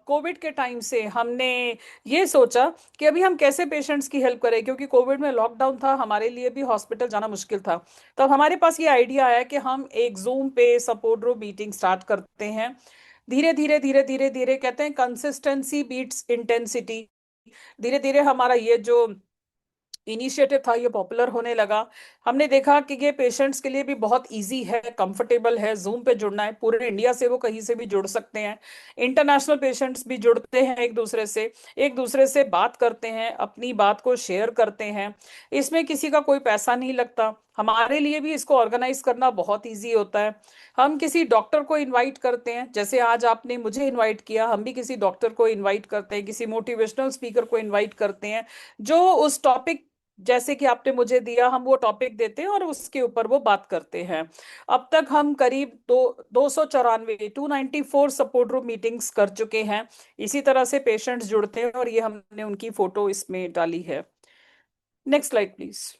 कोविड के टाइम से हमने ये सोचा कि अभी हम कैसे पेशेंट्स की हेल्प करें, क्योंकि कोविड में लॉकडाउन था, हमारे लिए भी हॉस्पिटल जाना मुश्किल था। तब हमारे पास ये आइडिया आया कि हम एक जूम पे सपोर्ट ग्रुप मीटिंग स्टार्ट करते हैं। धीरे धीरे धीरे धीरे धीरे कहते हैं कंसिस्टेंसी बीट्स इंटेंसिटी। धीरे धीरे हमारा ये जो इनिशिएटिव था ये पॉपुलर होने लगा। हमने देखा कि ये पेशेंट्स के लिए भी बहुत इजी है, कंफर्टेबल है। जूम पे जुड़ना है, पूरे इंडिया से वो कहीं से भी जुड़ सकते हैं। इंटरनेशनल पेशेंट्स भी जुड़ते हैं एक दूसरे से बात करते हैं, अपनी बात को शेयर करते हैं। इसमें किसी का कोई पैसा नहीं लगता। हमारे लिए भी इसको ऑर्गेनाइज करना बहुत इजी होता है। हम किसी डॉक्टर को इनवाइट करते हैं, जैसे आज आपने मुझे इनवाइट किया, हम भी किसी डॉक्टर को इनवाइट करते हैं, किसी मोटिवेशनल स्पीकर को इनवाइट करते हैं, जो उस टॉपिक जैसे कि आपने मुझे दिया, हम वो टॉपिक देते हैं और उसके ऊपर वो बात करते हैं। अब तक हम करीब 294 सपोर्ट ग्रुप मीटिंग्स कर चुके हैं। इसी तरह से पेशेंट्स जुड़ते हैं और ये हमने उनकी फोटो इसमें डाली है। Next slide please.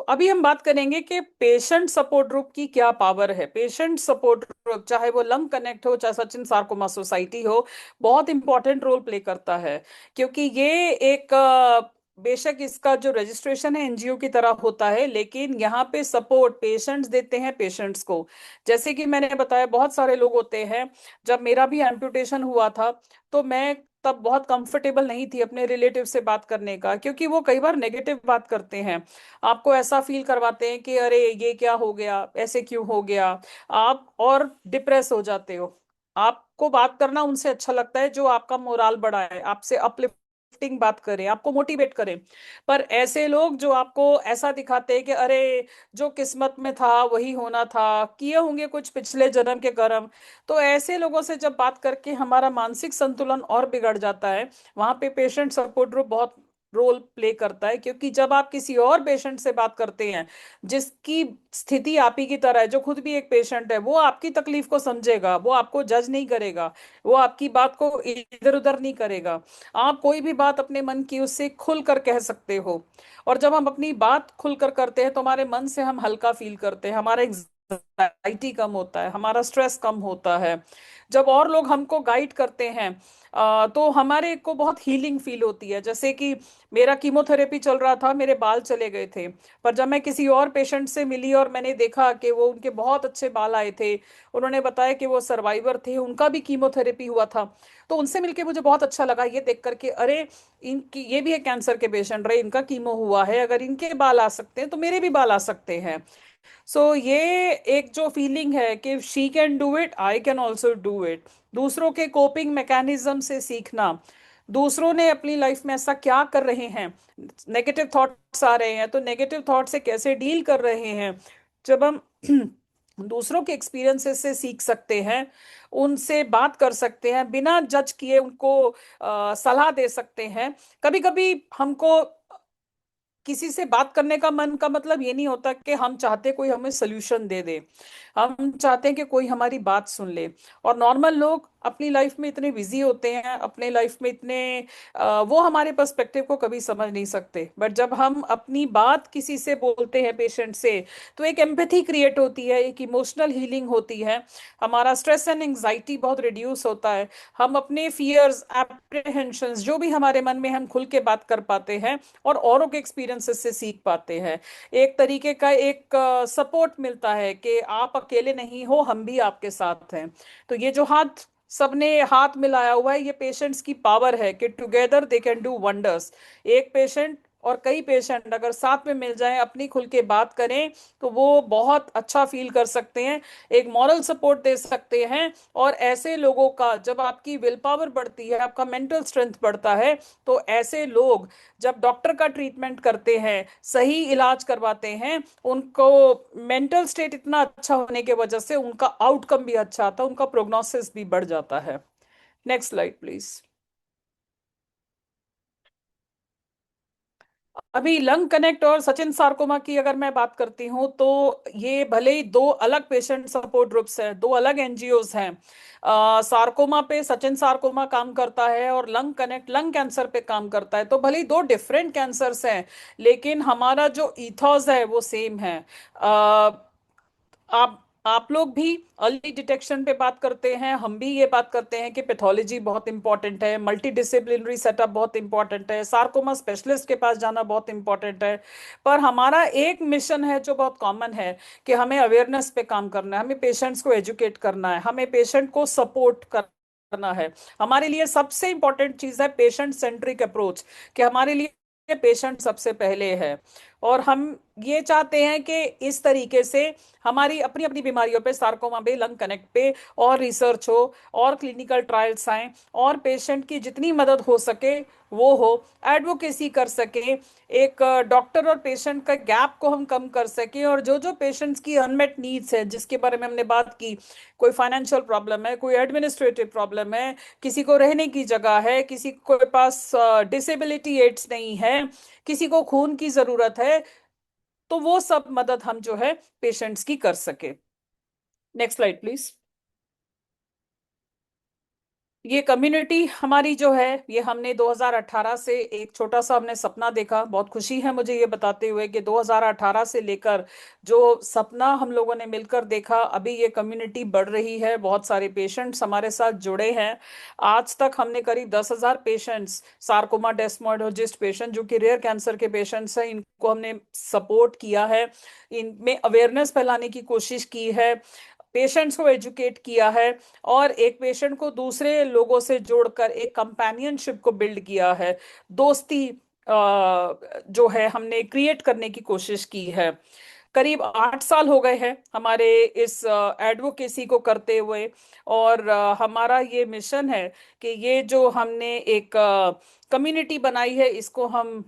अभी हम बात करेंगे कि पेशेंट सपोर्ट ग्रुप की क्या पावर है। पेशेंट सपोर्ट ग्रुप, चाहे वो लंग कनेक्ट हो, चाहे सचिन सारकोमा सोसाइटी हो, बहुत इंपॉर्टेंट रोल प्ले करता है। क्योंकि ये एक बेशक इसका जो रजिस्ट्रेशन है एनजीओ की तरह होता है, लेकिन यहाँ पे सपोर्ट पेशेंट्स देते हैं पेशेंट्स को। जैसे कि मैंने बताया, बहुत सारे लोग होते हैं। जब मेरा भी एम्पुटेशन हुआ था, तो मैं तब बहुत कंफर्टेबल नहीं थी अपने रिलेटिव से बात करने का, क्योंकि वो कई बार नेगेटिव बात करते हैं। आपको ऐसा फील करवाते हैं कि अरे ये क्या हो गया, ऐसे क्यों हो गया। आप और डिप्रेस हो जाते हो। आपको बात करना उनसे अच्छा लगता है जो आपका मोराल बढ़ाए, आपसे अपलिफ्टिंग बात करें, आपको मोटिवेट करें। पर ऐसे लोग जो आपको ऐसा दिखाते हैं कि अरे जो किस्मत में था वही होना था, किए होंगे कुछ पिछले जन्म के कर्म, तो ऐसे लोगों से जब बात करके हमारा मानसिक संतुलन और बिगड़ जाता है। वहां पे पेशेंट सपोर्ट ग्रुप बहुत रोल प्ले करता है, क्योंकि जब आप किसी और पेशेंट से बात करते हैं जिसकी स्थिति आप ही की तरह है, जो खुद भी एक पेशेंट है, वो आपकी तकलीफ को समझेगा, वो आपको जज नहीं करेगा, वो आपकी बात को इधर उधर नहीं करेगा। आप कोई भी बात अपने मन की उससे खुल कर कह सकते हो। और जब हम अपनी बात खुलकर करते हैं तो हमारे मन से हम हल्का फील करते हैं, हमारा एंजाइटी कम होता है, हमारा स्ट्रेस कम होता है। जब और लोग हमको गाइड करते हैं तो हमारे को बहुत हीलिंग फील होती है। जैसे कि मेरा कीमोथेरेपी चल रहा था, मेरे बाल चले गए थे, पर जब मैं किसी और पेशेंट से मिली और मैंने देखा कि वो उनके बहुत अच्छे बाल आए थे, उन्होंने बताया कि वो सर्वाइवर थे, उनका भी कीमोथेरेपी हुआ था, तो उनसे मिलके मुझे बहुत अच्छा लगा ये देख करके, अरे इनकी ये भी एक कैंसर के पेशेंट रहे, इनका कीमो हुआ है, अगर इनके बाल आ सकते हैं तो मेरे भी बाल आ सकते हैं। ये एक जो फीलिंग है कि she can do it, I can also do it. दूसरों के कोपिंग मैकेनिज्म से सीखना, दूसरों ने अपनी लाइफ में ऐसा क्या कर रहे हैं, नेगेटिव थॉट्स आ रहे हैं तो नेगेटिव थॉट से कैसे डील कर रहे हैं। जब हम दूसरों के एक्सपीरियंसेस से सीख सकते हैं, उनसे बात कर सकते हैं, बिना जज किए उनको सलाह दे सकते हैं। कभी कभी हमको किसी से बात करने का मन का मतलब ये नहीं होता कि हम चाहते कोई हमें सोल्यूशन दे दे, हम चाहते हैं कि कोई हमारी बात सुन ले। और नॉर्मल लोग अपनी लाइफ में इतने बिजी होते हैं, अपने लाइफ में इतने वो हमारे पर्सपेक्टिव को कभी समझ नहीं सकते। बट जब हम अपनी बात किसी से बोलते हैं, पेशेंट से, तो एक एम्पैथी क्रिएट होती है, एक इमोशनल हीलिंग होती है, हमारा स्ट्रेस एंड एंजाइटी बहुत रिड्यूस होता है। हम अपने फियर्स, एप्रीहेंशंस जो भी हमारे मन में, हम खुल के बात कर पाते हैं और औरों के एक्सपीरियंसेस से सीख पाते हैं। एक तरीके का एक सपोर्ट मिलता है कि आप अकेले नहीं हो, हम भी आपके साथ हैं। तो ये जो हाथ सबने हाथ मिलाया हुआ है, ये पेशेंट्स की पावर है कि together they can do wonders. एक पेशेंट और कई पेशेंट अगर साथ में मिल जाएं, अपनी खुल के बात करें, तो वो बहुत अच्छा फील कर सकते हैं, एक मॉरल सपोर्ट दे सकते हैं। और ऐसे लोगों का, जब आपकी विल पावर बढ़ती है, आपका मेंटल स्ट्रेंथ बढ़ता है, तो ऐसे लोग जब डॉक्टर का ट्रीटमेंट करते हैं, सही इलाज करवाते हैं, उनको मेंटल स्टेट इतना अच्छा होने की वजह से उनका आउटकम भी अच्छा आता है, उनका प्रोग्नोसिस भी बढ़ जाता है। Next slide please. अभी लंग कनेक्ट और सचिन सारकोमा की अगर मैं बात करती हूँ तो ये भले ही दो अलग पेशेंट सपोर्ट ग्रुप्स हैं, दो अलग एनजीओज हैं। सारकोमा पे सचिन सारकोमा काम करता है और लंग कनेक्ट लंग कैंसर पे काम करता है, तो भले ही दो डिफरेंट कैंसर्स हैं, लेकिन हमारा जो ईथोस है वो सेम है। आप लोग भी अर्ली डिटेक्शन पे बात करते हैं, हम भी ये बात करते हैं कि पैथोलॉजी बहुत इंपॉर्टेंट है, मल्टी डिसिप्लिनरी सेटअप बहुत इंपॉर्टेंट है, सार्कोमा स्पेशलिस्ट के पास जाना बहुत इंपॉर्टेंट है। पर हमारा एक मिशन है जो बहुत कॉमन है, कि हमें अवेयरनेस पे काम करना है, हमें पेशेंट्स को एजुकेट करना है, हमें पेशेंट को सपोर्ट करना है। हमारे लिए सबसे इंपॉर्टेंट चीज है पेशेंट सेंट्रिक अप्रोच, कि हमारे लिए पेशेंट सबसे पहले है। और हम ये चाहते हैं कि इस तरीके से हमारी अपनी अपनी बीमारियों पे, सार्कोमा पे, लंग कनेक्ट पे और रिसर्च हो, और क्लिनिकल ट्रायल्स आए, और पेशेंट की जितनी मदद हो सके वो हो, एडवोकेसी कर सके, एक डॉक्टर और पेशेंट का गैप को हम कम कर सके, और जो जो पेशेंट्स की अनमेट नीड्स है जिसके बारे में हमने बात की, कोई फाइनेंशियल प्रॉब्लम है, कोई एडमिनिस्ट्रेटिव प्रॉब्लम है, किसी को रहने की जगह है, किसी के पास डिसेबिलिटी एड्स नहीं है, किसी को खून की जरूरत है, तो वो सब मदद हम जो है पेशेंट्स की कर सके। Next slide please. ये कम्युनिटी हमारी जो है, ये हमने 2018 से एक छोटा सा हमने सपना देखा। बहुत खुशी है मुझे ये बताते हुए कि 2018 से लेकर जो सपना हम लोगों ने मिलकर देखा, अभी ये कम्युनिटी बढ़ रही है, बहुत सारे पेशेंट्स हमारे साथ जुड़े हैं। आज तक हमने करीब 10,000 पेशेंट्स, सार्कोमा डेस्मोइडोसिस पेशेंट जो कि रेयर कैंसर के पेशेंट्स हैं, इनको हमने सपोर्ट किया है, इनमें अवेयरनेस फैलाने की कोशिश की है, पेशेंट्स को एजुकेट किया है, और एक पेशेंट को दूसरे लोगों से जोड़कर एक कंपेनियनशिप को बिल्ड किया है, दोस्ती जो है हमने क्रिएट करने की कोशिश की है। करीब 8 साल हो गए हैं हमारे इस एडवोकेसी को करते हुए, और हमारा ये मिशन है कि ये जो हमने एक कम्युनिटी बनाई है, इसको हम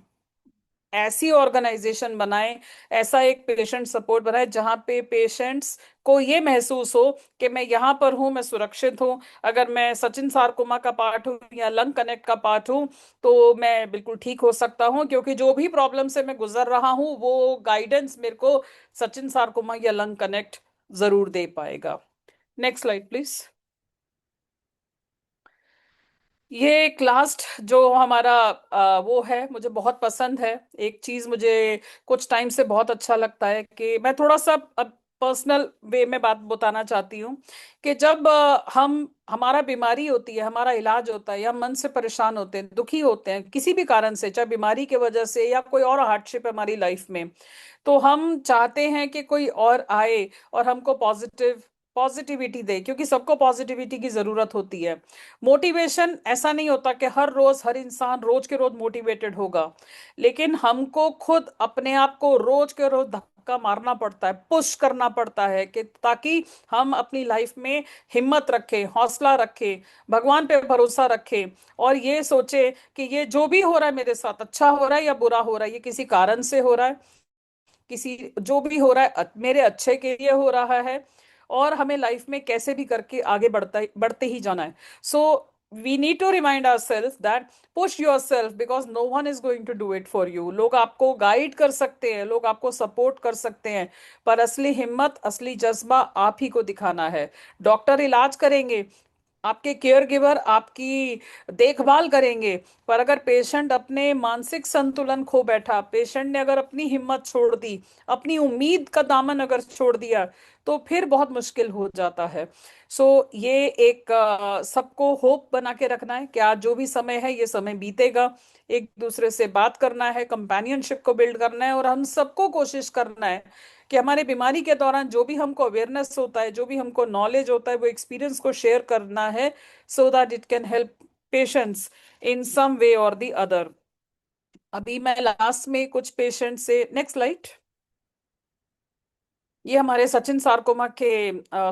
ऐसी ऑर्गेनाइजेशन बनाए, ऐसा एक पेशेंट सपोर्ट बनाए जहां पे पेशेंट्स को ये महसूस हो कि मैं यहाँ पर हूँ, मैं सुरक्षित हूँ। अगर मैं सचिन सारकुमा का पार्ट हूँ या लंग कनेक्ट का पार्ट हूँ, तो मैं बिल्कुल ठीक हो सकता हूँ, क्योंकि जो भी प्रॉब्लम से मैं गुजर रहा हूँ वो गाइडेंस मेरे को सचिन सारकुमा या लंग कनेक्ट जरूर दे पाएगा। Next slide please. ये एक लास्ट जो हमारा वो है, मुझे बहुत पसंद है। एक चीज मुझे कुछ टाइम से बहुत अच्छा लगता है, कि मैं थोड़ा सा अब पर्सनल वे में बात बताना चाहती हूँ, कि जब हम हमारा बीमारी होती है, हमारा इलाज होता है, या हम मन से परेशान होते हैं, दुखी होते हैं किसी भी कारण से, चाहे बीमारी की वजह से या कोई और हार्डशिप है हमारी लाइफ में, तो हम चाहते हैं कि कोई और आए और हमको पॉजिटिविटी दे, क्योंकि सबको पॉजिटिविटी की जरूरत होती है। मोटिवेशन ऐसा नहीं होता कि हर रोज हर इंसान रोज के रोज मोटिवेटेड होगा, लेकिन हमको खुद अपने आप को रोज के रोज धक्का मारना पड़ता है, पुश करना पड़ता है, कि ताकि हम अपनी लाइफ में हिम्मत रखें, हौसला रखें, भगवान पे भरोसा रखें, और ये सोचे कि ये जो भी हो रहा है मेरे साथ, अच्छा हो रहा है या बुरा हो रहा है, ये किसी कारण से हो रहा है, किसी जो भी हो रहा है मेरे अच्छे के लिए हो रहा है, और हमें लाइफ में कैसे भी करके आगे बढ़ते ही जाना है। So we need to remind ourself that push yourself, because no one is going to do it for you. लोग आपको गाइड कर सकते हैं, लोग आपको सपोर्ट कर सकते हैं, पर असली हिम्मत, असली जज्बा आप ही को दिखाना है। डॉक्टर इलाज करेंगे, आपके केयर गिवर आपकी देखभाल करेंगे, पर अगर पेशेंट अपने मानसिक संतुलन खो बैठा, पेशेंट ने अगर अपनी हिम्मत छोड़ दी, अपनी उम्मीद का दामन अगर छोड़ दिया, तो फिर बहुत मुश्किल हो जाता है। सो ये एक सबको होप बना के रखना है कि आज जो भी समय है ये समय बीतेगा, एक दूसरे से बात करना है, कंपेनियनशिप को बिल्ड करना है, और हम सबको कोशिश करना है कि हमारे बीमारी के दौरान जो भी हमको अवेयरनेस होता है, जो भी हमको नॉलेज होता है, वो एक्सपीरियंस को शेयर करना है, so that it can help patients in some way और द अदर। अभी मैं लास्ट में कुछ पेशेंट से, नेक्स्ट स्लाइड। ये हमारे सचिन सारकोमा के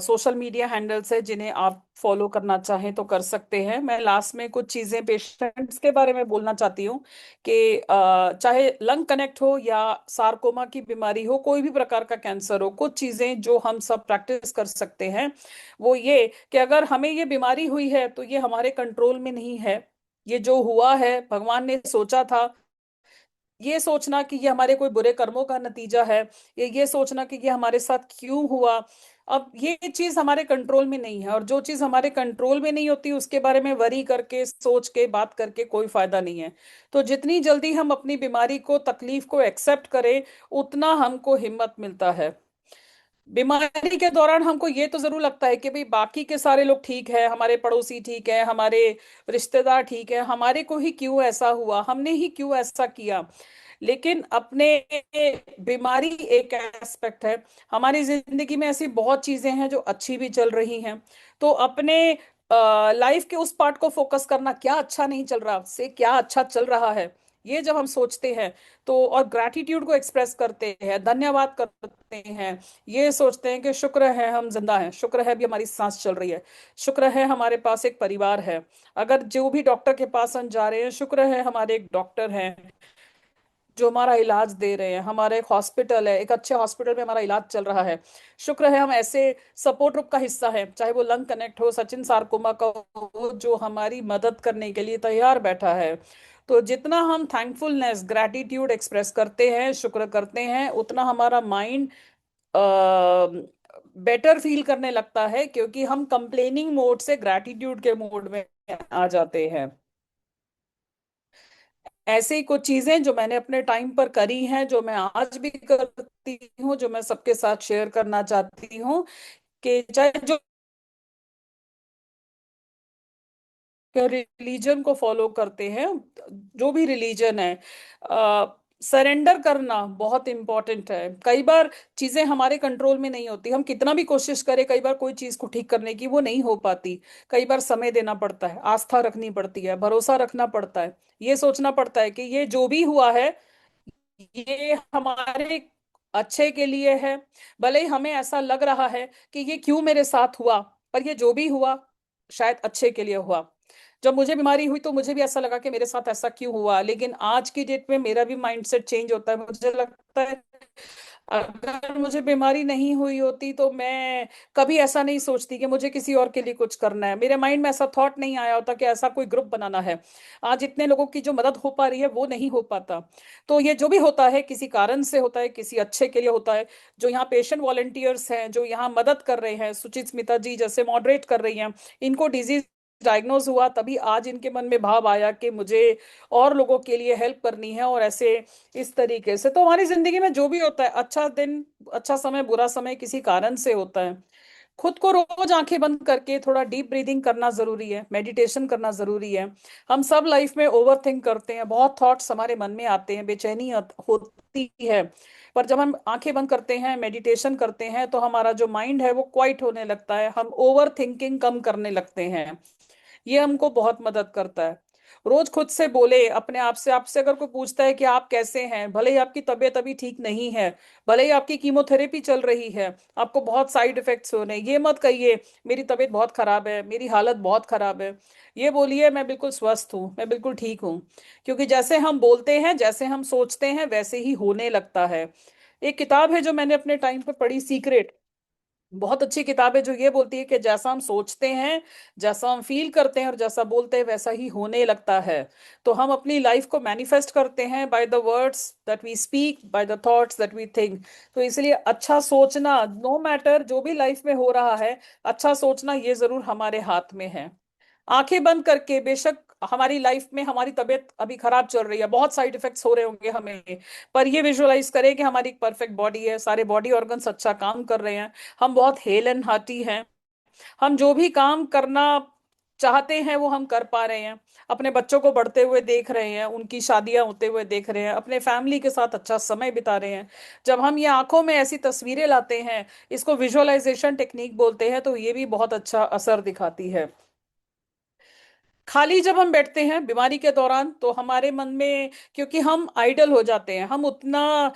सोशल मीडिया हैंडल्स है, जिन्हें आप फॉलो करना चाहें तो कर सकते हैं। मैं लास्ट में कुछ चीजें पेशेंट्स के बारे में बोलना चाहती हूँ, कि चाहे लंग कनेक्ट हो या सारकोमा की बीमारी हो, कोई भी प्रकार का कैंसर हो, कुछ चीजें जो हम सब प्रैक्टिस कर सकते हैं, वो ये कि अगर हमें ये बीमारी हुई है तो ये हमारे कंट्रोल में नहीं है। ये जो हुआ है भगवान ने सोचा था, ये सोचना कि ये हमारे कोई बुरे कर्मों का नतीजा है, ये सोचना कि ये हमारे साथ क्यों हुआ, अब ये चीज हमारे कंट्रोल में नहीं है। और जो चीज हमारे कंट्रोल में नहीं होती उसके बारे में वरी करके, सोच के, बात करके कोई फायदा नहीं है। तो जितनी जल्दी हम अपनी बीमारी को, तकलीफ को एक्सेप्ट करें, उतना हमको हिम्मत मिलता है। बीमारी के दौरान हमको ये तो जरूर लगता है कि भाई बाकी के सारे लोग ठीक है, हमारे पड़ोसी ठीक है, हमारे रिश्तेदार ठीक है, हमारे को ही क्यों ऐसा हुआ, हमने ही क्यों ऐसा किया। लेकिन अपने, बीमारी एक एस्पेक्ट है, हमारी जिंदगी में ऐसी बहुत चीजें हैं जो अच्छी भी चल रही हैं। तो अपने लाइफ के उस पार्ट को फोकस करना, क्या अच्छा नहीं चल रहा से क्या अच्छा चल रहा है, ये जब हम सोचते हैं तो, और ग्रैटिट्यूड को एक्सप्रेस करते हैं, धन्यवाद करते हैं, ये सोचते हैं कि शुक्र है हम जिंदा हैं, शुक्र है भी हमारी सांस चल रही है, शुक्र है हमारे पास एक परिवार है, अगर जो भी डॉक्टर के पास हम जा रहे हैं, शुक्र है हमारे एक डॉक्टर हैं जो हमारा इलाज दे रहे हैं, हमारा एक हॉस्पिटल है, एक अच्छे हॉस्पिटल में हमारा इलाज चल रहा है, शुक्र है हम ऐसे सपोर्ट ग्रुप का हिस्सा है, चाहे वो लंग कनेक्ट हो, सचिन सारकुमा का हो, जो हमारी मदद करने के लिए तैयार बैठा है। तो जितना हम थैंकफुलनेस, ग्रैटिट्यूड एक्सप्रेस करते हैं, शुक्र करते हैं, उतना हमारा माइंड बेटर फील करने लगता है, क्योंकि हम कंप्लेनिंग मोड से ग्रैटिट्यूड के मोड में आ जाते हैं। ऐसे ही कुछ चीजें जो मैंने अपने टाइम पर करी हैं, जो मैं आज भी करती हूँ, जो मैं सबके साथ शेयर करना चाहती हूँ, कि चाहे जो रिलीजन को फॉलो करते हैं, जो भी रिलीजन है, सरेंडर करना बहुत इंपॉर्टेंट है। कई बार चीजें हमारे कंट्रोल में नहीं होती, हम कितना भी कोशिश करें, कई बार कोई चीज को ठीक करने की, वो नहीं हो पाती। कई बार समय देना पड़ता है, आस्था रखनी पड़ती है, भरोसा रखना पड़ता है, ये सोचना पड़ता है कि ये जो भी हुआ है ये हमारे अच्छे के लिए है। भले ही हमें ऐसा लग रहा है कि ये क्यों मेरे साथ हुआ, पर ये जो भी हुआ शायद अच्छे के लिए हुआ। जब मुझे बीमारी हुई तो मुझे भी ऐसा लगा कि मेरे साथ ऐसा क्यों हुआ, लेकिन आज की डेट में मेरा भी माइंडसेट चेंज होता है। मुझे लगता है अगर मुझे बीमारी नहीं हुई होती तो मैं कभी ऐसा नहीं सोचती कि मुझे किसी और के लिए कुछ करना है, मेरे माइंड में ऐसा थॉट नहीं आया होता कि ऐसा कोई ग्रुप बनाना है। आज इतने लोगों की जो मदद हो पा रही है वो नहीं हो पाता। तो ये जो भी होता है किसी कारण से होता है, किसी अच्छे के लिए होता है। जो यहाँ पेशेंट वॉलंटियर्स हैं, जो यहाँ मदद कर रहे हैं, सुचित स्मिता जी जैसे मॉडरेट कर रही हैं, इनको डिजीज डायग्नोज हुआ तभी आज इनके मन में भाव आया कि मुझे और लोगों के लिए हेल्प करनी है। और ऐसे इस तरीके से तो हमारी जिंदगी में जो भी होता है, अच्छा दिन, अच्छा समय, बुरा समय, किसी कारण से होता है। खुद को रोज आंखें बंद करके थोड़ा डीप ब्रीदिंग करना जरूरी है, मेडिटेशन करना जरूरी है। हम सब लाइफ में ओवर थिंक करते हैं, बहुत थॉट्स हमारे मन में आते हैं, बेचैनी होती है। पर जब हम आंखें बंद करते हैं, मेडिटेशन करते हैं, तो हमारा जो माइंड है वो क्वाइट होने लगता है, हम ओवर थिंकिंग कम करने लगते हैं। ये हमको बहुत मदद करता है। रोज खुद से बोले अपने आप से, आपसे अगर कोई पूछता है कि आप कैसे हैं, भले ही आपकी तबीयत अभी ठीक नहीं है, भले ही आपकी कीमोथेरेपी चल रही है, आपको बहुत साइड इफेक्ट्स हो रहे हैं, ये मत कहिए मेरी तबीयत बहुत खराब है, मेरी हालत बहुत खराब है। ये बोलिए मैं बिल्कुल स्वस्थ हूँ, मैं बिल्कुल ठीक हूँ। क्योंकि जैसे हम बोलते हैं, जैसे हम सोचते हैं, वैसे ही होने लगता है। एक किताब है जो मैंने अपने टाइम पे पढ़ी, सीक्रेट, बहुत अच्छी किताब है, जो ये बोलती है कि जैसा हम सोचते हैं, जैसा हम फील करते हैं और जैसा बोलते हैं, वैसा ही होने लगता है। तो हम अपनी लाइफ को मैनिफेस्ट करते हैं by the words that we speak, by the thoughts that we think. तो इसलिए अच्छा सोचना, नो मैटर जो भी लाइफ में हो रहा है, अच्छा सोचना ये जरूर हमारे हाथ में है। आंखें बंद करके, बेशक हमारी लाइफ में हमारी तबीयत अभी खराब चल रही है, बहुत साइड इफेक्ट्स हो रहे होंगे हमें, पर ये विजुअलाइज करें कि हमारी एक परफेक्ट बॉडी है, सारे बॉडी ऑर्गन्स अच्छा काम कर रहे हैं, हम बहुत हेल एंड हार्टी हैं, हम जो भी काम करना चाहते हैं वो हम कर पा रहे हैं, अपने बच्चों को बढ़ते हुए देख रहे हैं, उनकी शादियां होते हुए देख रहे हैं, अपने फैमिली के साथ अच्छा समय बिता रहे हैं। जब हम ये आंखों में ऐसी तस्वीरें लाते हैं, इसको विजुअलाइजेशन टेक्निक बोलते हैं, तो ये भी बहुत अच्छा असर दिखाती है। खाली जब हम बैठते हैं बीमारी के दौरान, तो हमारे मन में, क्योंकि हम आइडल हो जाते हैं, हम उतना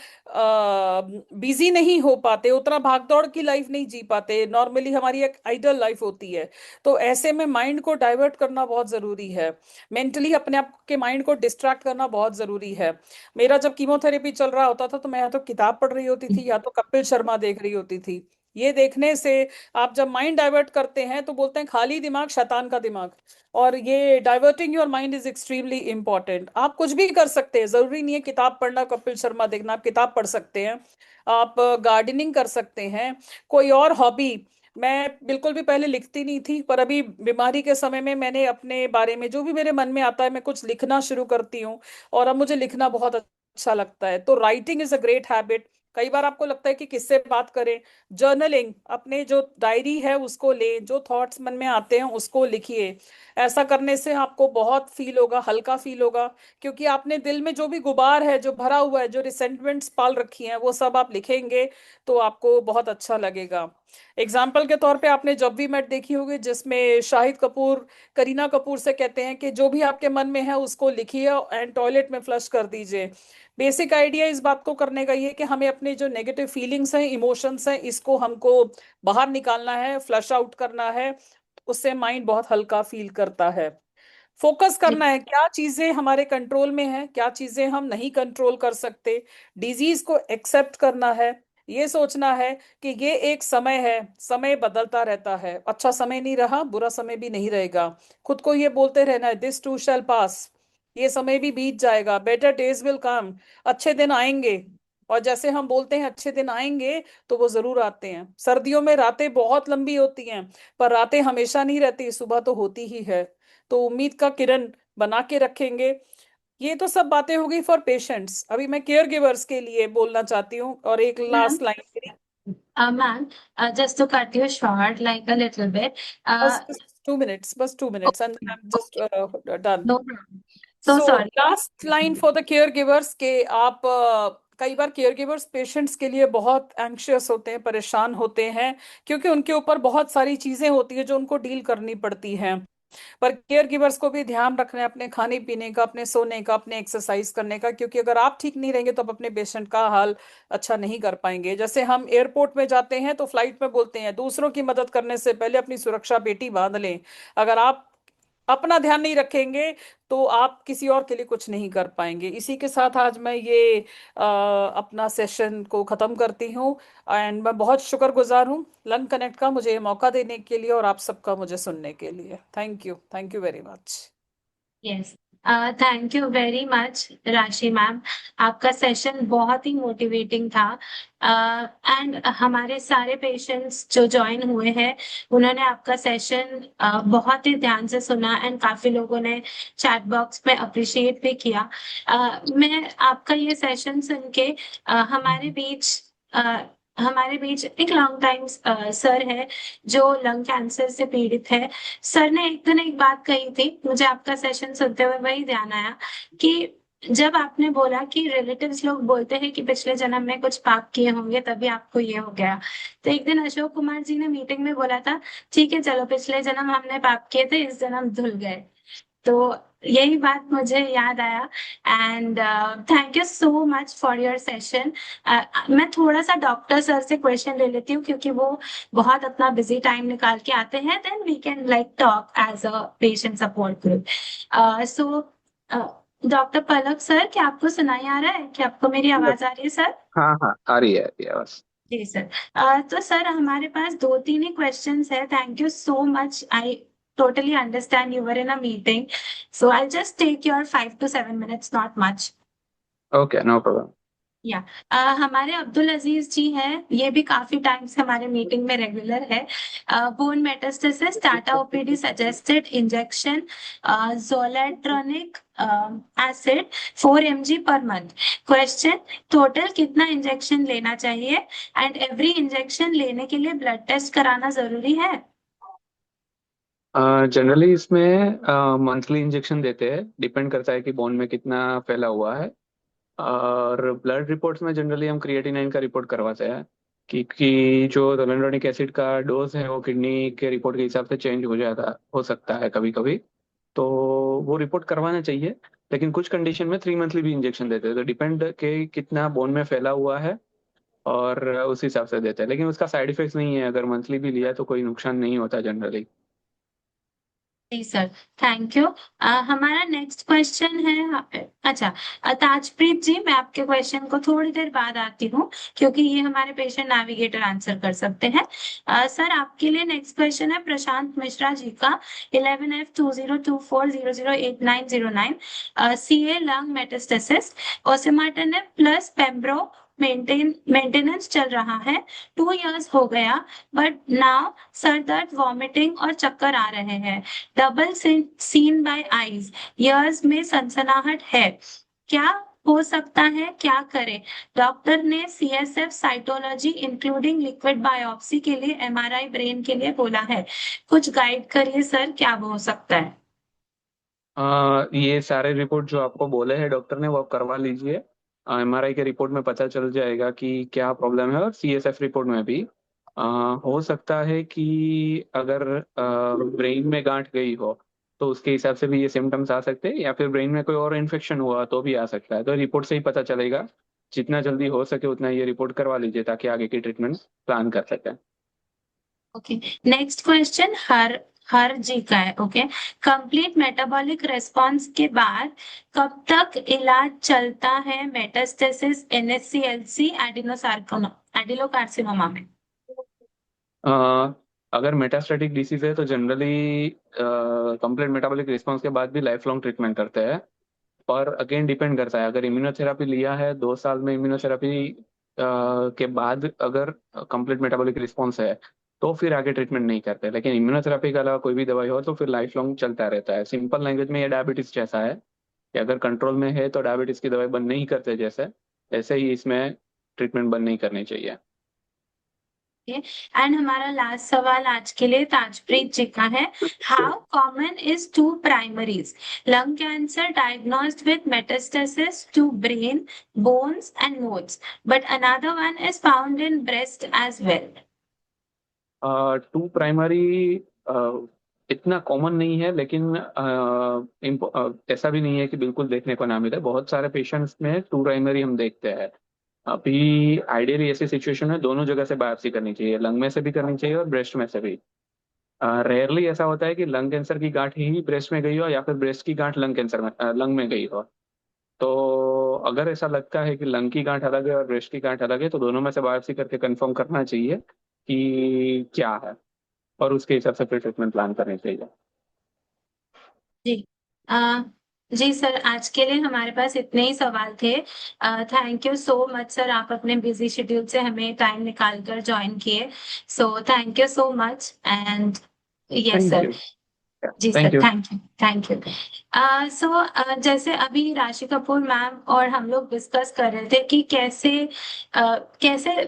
बिजी नहीं हो पाते, उतना भागदौड़ की लाइफ नहीं जी पाते, नॉर्मली हमारी एक आइडल लाइफ होती है। तो ऐसे में माइंड को डाइवर्ट करना बहुत जरूरी है, मेंटली अपने आप के माइंड को डिस्ट्रैक्ट करना बहुत जरूरी है। मेरा जब कीमोथेरेपी चल रहा होता था तो मैं या तो किताब पढ़ रही होती थी, या तो कपिल शर्मा देख रही होती थी, ये देखने से आप जब माइंड डाइवर्ट करते हैं तो बोलते हैं खाली दिमाग शैतान का दिमाग। और ये diverting your mind is extremely important. आप कुछ भी कर सकते हैं, जरूरी नहीं है किताब पढ़ना, कपिल शर्मा देखना, आप किताब पढ़ सकते हैं, आप गार्डनिंग कर सकते हैं, कोई और हॉबी। मैं बिल्कुल भी पहले लिखती नहीं थी, पर अभी बीमारी के समय में मैंने अपने बारे में जो भी मेरे मन में आता है मैं कुछ लिखना शुरू करती हूँ। और अब मुझे लिखना बहुत अच्छा लगता है। तो writing is a great habit. कई बार आपको लगता है कि किससे बात करें, जर्नलिंग, अपने जो डायरी है उसको ले, जो थॉट्स मन में आते हैं उसको लिखिए। ऐसा करने से आपको बहुत फील होगा, हल्का फील होगा, क्योंकि आपने दिल में जो भी गुबार है, जो भरा हुआ है, जो रिसेंटमेंट्स पाल रखी हैं, वो सब आप लिखेंगे तो आपको बहुत अच्छा लगेगा। एग्जाम्पल के तौर पे आपने जब वी मेट देखी होगी, जिसमें शाहिद कपूर करीना कपूर से कहते हैं कि जो भी आपके मन में है उसको लिखिए एंड टॉयलेट में फ्लश कर दीजिए। बेसिक आइडिया इस बात को करने का ये है कि हमें अपने जो नेगेटिव फीलिंग्स हैं, इमोशंस हैं, इसको हमको बाहर निकालना है, फ्लश आउट करना है। उससे माइंड बहुत हल्का फील करता है। फोकस जी। करना है क्या चीजें हमारे कंट्रोल में है, क्या चीजें हम नहीं कंट्रोल कर सकते। डिजीज को एक्सेप्ट करना है। ये सोचना है कि ये एक समय है, समय बदलता रहता है, अच्छा समय नहीं रहा, बुरा समय भी नहीं रहेगा। खुद को ये बोलते रहना है, दिस टू शैल पास, ये समय भी बीत जाएगा, बेटर डेज विल कम, अच्छे दिन आएंगे। और जैसे हम बोलते हैं अच्छे दिन आएंगे, तो वो जरूर आते हैं। सर्दियों में रातें बहुत लंबी होती हैं, पर रातें हमेशा नहीं रहती, सुबह तो होती ही है। तो उम्मीद का किरण बना के रखेंगे। ये तो सब बातें हो गई फॉर पेशेंट्स। अभी मैं केयर गिवर्स के लिए बोलना चाहती हूँ, और एक मैम, लास्ट लाइन मेरी। Ma'am, just to cut you short like a little bit. बस 2 मिनट्स, बस 2 minutes and I am just done. No problem. So so sorry. Last line for the care givers के आप कई बार care givers patients के लिए बहुत anxious होते हैं, परेशान होते हैं, क्योंकि उनके ऊपर बहुत सारी चीजें होती है जो उनको डील करनी पड़ती हैं। पर केयर गिवर्स को भी ध्यान रखना है अपने खाने पीने का, अपने सोने का, अपने एक्सरसाइज करने का, क्योंकि अगर आप ठीक नहीं रहेंगे तो आप अपने पेशेंट का हाल अच्छा नहीं कर पाएंगे। जैसे हम एयरपोर्ट में जाते हैं तो फ्लाइट में बोलते हैं दूसरों की मदद करने से पहले अपनी सुरक्षा पेटी बांध लें। अगर आप अपना ध्यान नहीं रखेंगे तो आप किसी और के लिए कुछ नहीं कर पाएंगे। इसी के साथ आज मैं ये अपना सेशन को खत्म करती हूँ। एंड मैं बहुत शुक्रगुजार हूँ लंग कनेक्ट का मुझे ये मौका देने के लिए, और आप सबका मुझे सुनने के लिए। Thank you very much. Yes, thank you very much Rashi ma'am. आपका सेशन बहुत ही मोटिवेटिंग था। एंड हमारे सारे पेशेंट्स जो ज्वाइन हुए हैं उन्होंने आपका सेशन बहुत ही ध्यान से सुना, एंड काफी लोगों ने चैट बॉक्स में अप्रिशिएट भी किया। मैं आपका ये सेशन सुन के अ, हमारे बीच एक लॉन्ग टाइम सर है जो लंग कैंसर से पीड़ित है। सर ने एक दिन एक बात कही थी, मुझे आपका सेशन सुनते हुए वही ध्यान आया कि जब आपने बोला कि रिलेटिव्स लोग बोलते हैं कि पिछले जन्म में कुछ पाप किए होंगे तभी आपको ये हो गया, तो एक दिन अशोक कुमार जी ने मीटिंग में बोला था, ठीक है चलो पिछले जन्म हमने पाप किए थे, इस जन्म धुल गए। तो यही बात मुझे याद आया। And thank you so much for your session. मैं थोड़ा सा डॉक्टर सर से क्वेश्चन ले लेती हूँ क्योंकि वो बहुत अपना बिजी टाइम निकाल के आते हैं, then we can like talk as a patient support group. So doctor Palak sir, क्या आपको सुनाई आ रहा है? क्या आपको मेरी आवाज आ रही है सर? हाँ हाँ, आ रही है बस। जी सर। तो सर हमारे पास दो तीन ही क्वेश्चंस है। Thank you so much. I totally understand you were in a meeting, so I'll just take your 5 to 7 minutes, not much. Okay, no problem. या हमारे अब्दुल अजीज जी हैं, ये भी काफी टाइम से हमारे मीटिंग में रेगुलर है। Bone metastasis, Tata OPD suggested injection zoledronic acid 4 mg per month. Question, total कितना इंजेक्शन लेना चाहिए एंड एवरी इंजेक्शन लेने के लिए ब्लड टेस्ट कराना जरूरी है? जनरली इसमें मंथली इंजेक्शन देते हैं, डिपेंड करता है कि बोन में कितना फैला हुआ है। और ब्लड रिपोर्ट्स में जनरली हम क्रिएटिनाइन का रिपोर्ट करवाते हैं, क्योंकि जो रोलेंडोनिक एसिड का डोज है वो किडनी के रिपोर्ट के हिसाब से चेंज हो सकता है कभी कभी। तो वो रिपोर्ट करवाना चाहिए। लेकिन कुछ कंडीशन में 3 मंथली भी इंजेक्शन देते हैं, तो डिपेंड के कितना बोन में फैला हुआ है और उस हिसाब से देते हैं। लेकिन उसका साइड इफेक्ट्स नहीं है, अगर मंथली भी लिया तो कोई नुकसान नहीं होता जनरली। जी सर, थैंक यू। हमारा नेक्स्ट क्वेश्चन है, अच्छा, ताजप्रीत जी, मैं आपके क्वेश्चन को थोड़ी देर बाद आती हूँ, क्योंकि ये हमारे पेशेंट नेविगेटर आंसर कर सकते हैं। सर, आपके लिए नेक्स्ट क्वेश्चन है प्रशांत मिश्रा जी का, 11F2024008909, C A lung metastasis, osimertinib plus pembro maintenance चल रहा है, 2 इयर्स हो गया, बट नाउ सर दर्द, वॉमिटिंग और चक्कर आ रहे हैं, double seen by eyes, ears में सनसनाहट है, क्या हो सकता है, क्या करें? डॉक्टर ने CSF cytology including liquid biopsy के लिए, एमआरआई ब्रेन के लिए बोला है, कुछ गाइड करिए सर, क्या हो सकता है? ये सारे रिपोर्ट जो आपको बोले हैं डॉक्टर ने वो आप करवा लीजिए। एमआरआई के रिपोर्ट में पता चल जाएगा कि क्या प्रॉब्लम है, और सीएसएफ रिपोर्ट में भी हो सकता है कि अगर ब्रेन में गांठ गई हो तो उसके हिसाब से भी ये सिम्टम्स आ सकते हैं, या फिर ब्रेन में कोई और इन्फेक्शन हुआ तो भी आ सकता है। तो रिपोर्ट से ही पता चलेगा। जितना जल्दी हो सके उतना ये रिपोर्ट करवा लीजिए ताकि आगे की ट्रीटमेंट प्लान कर सकें। ओके, नेक्स्ट क्वेश्चन हर हर जी का है। ओके, कंप्लीट मेटाबॉलिक रेस्पॉन्स के बाद कब तक इलाज चलता है मेटास्टेसिस एनएससीएलसी एडिनोसार्कोमा एडिनोकार्सिनोमा में? अ, अगर मेटास्टेटिक डिसीज है तो जनरली कंप्लीट मेटाबॉलिक रिस्पांस के बाद भी लाइफ लॉन्ग ट्रीटमेंट करते हैं। और अगेन डिपेंड करता है, अगर इम्यूनोथेरापी लिया है 2 साल में, इम्यूनोथेरापी के बाद अगर कंप्लीट मेटाबॉलिक रिस्पांस है तो फिर आगे ट्रीटमेंट नहीं करते। लेकिन इम्यूनोथेरापी के अलावा कोई भी दवाई हो तो फिर लाइफ लॉन्ग चलता रहता है। सिंपल लैंग्वेज में ये डायबिटीज जैसा है कि अगर कंट्रोल में है तो डायबिटीज की दवाई बंद नहीं करते, जैसे ऐसे ही इसमें ट्रीटमेंट बंद नहीं करनी चाहिए। एंड हमारा लास्ट सवाल आज के लिए ताजप्रीत जी का है, how common is two primaries lung cancer diagnosed with metastasis to brain, bones and nodes, but another one is found in breast as well? Two primary इतना कॉमन नहीं है, लेकिन ऐसा भी नहीं है कि बिल्कुल देखने को ना मिले। बहुत सारे पेशेंट्स में टू प्राइमरी हम देखते हैं। अभी आइडियली ऐसी सिचुएशन में दोनों जगह से बायोप्सी करनी चाहिए, लंग में से भी करनी चाहिए और ब्रेस्ट में से भी। रेयरली ऐसा होता है कि लंग कैंसर की गांठ ही ब्रेस्ट में गई हो, या फिर ब्रेस्ट की गांठ लंग कैंसर में लंग में गई हो। तो अगर ऐसा लगता है कि लंग की गांठ अलग है और ब्रेस्ट की गांठ अलग है तो दोनों में से बायोप्सी करके कंफर्म करना चाहिए कि क्या है, और उसके हिसाब से फिर ट्रीटमेंट प्लान करनी चाहिए। जी, अ, जी सर, आज के लिए हमारे पास इतने ही सवाल थे। Thank you so much sir, आप अपने बिजी शेड्यूल से हमें टाइम निकाल कर ज्वाइन किए, so thank you so much and yes thank sir. You. जी thank sir, you. Thank you, thank you. So जैसे अभी राशि कपूर मैम और हम लोग डिस्कस कर रहे थे कि कैसे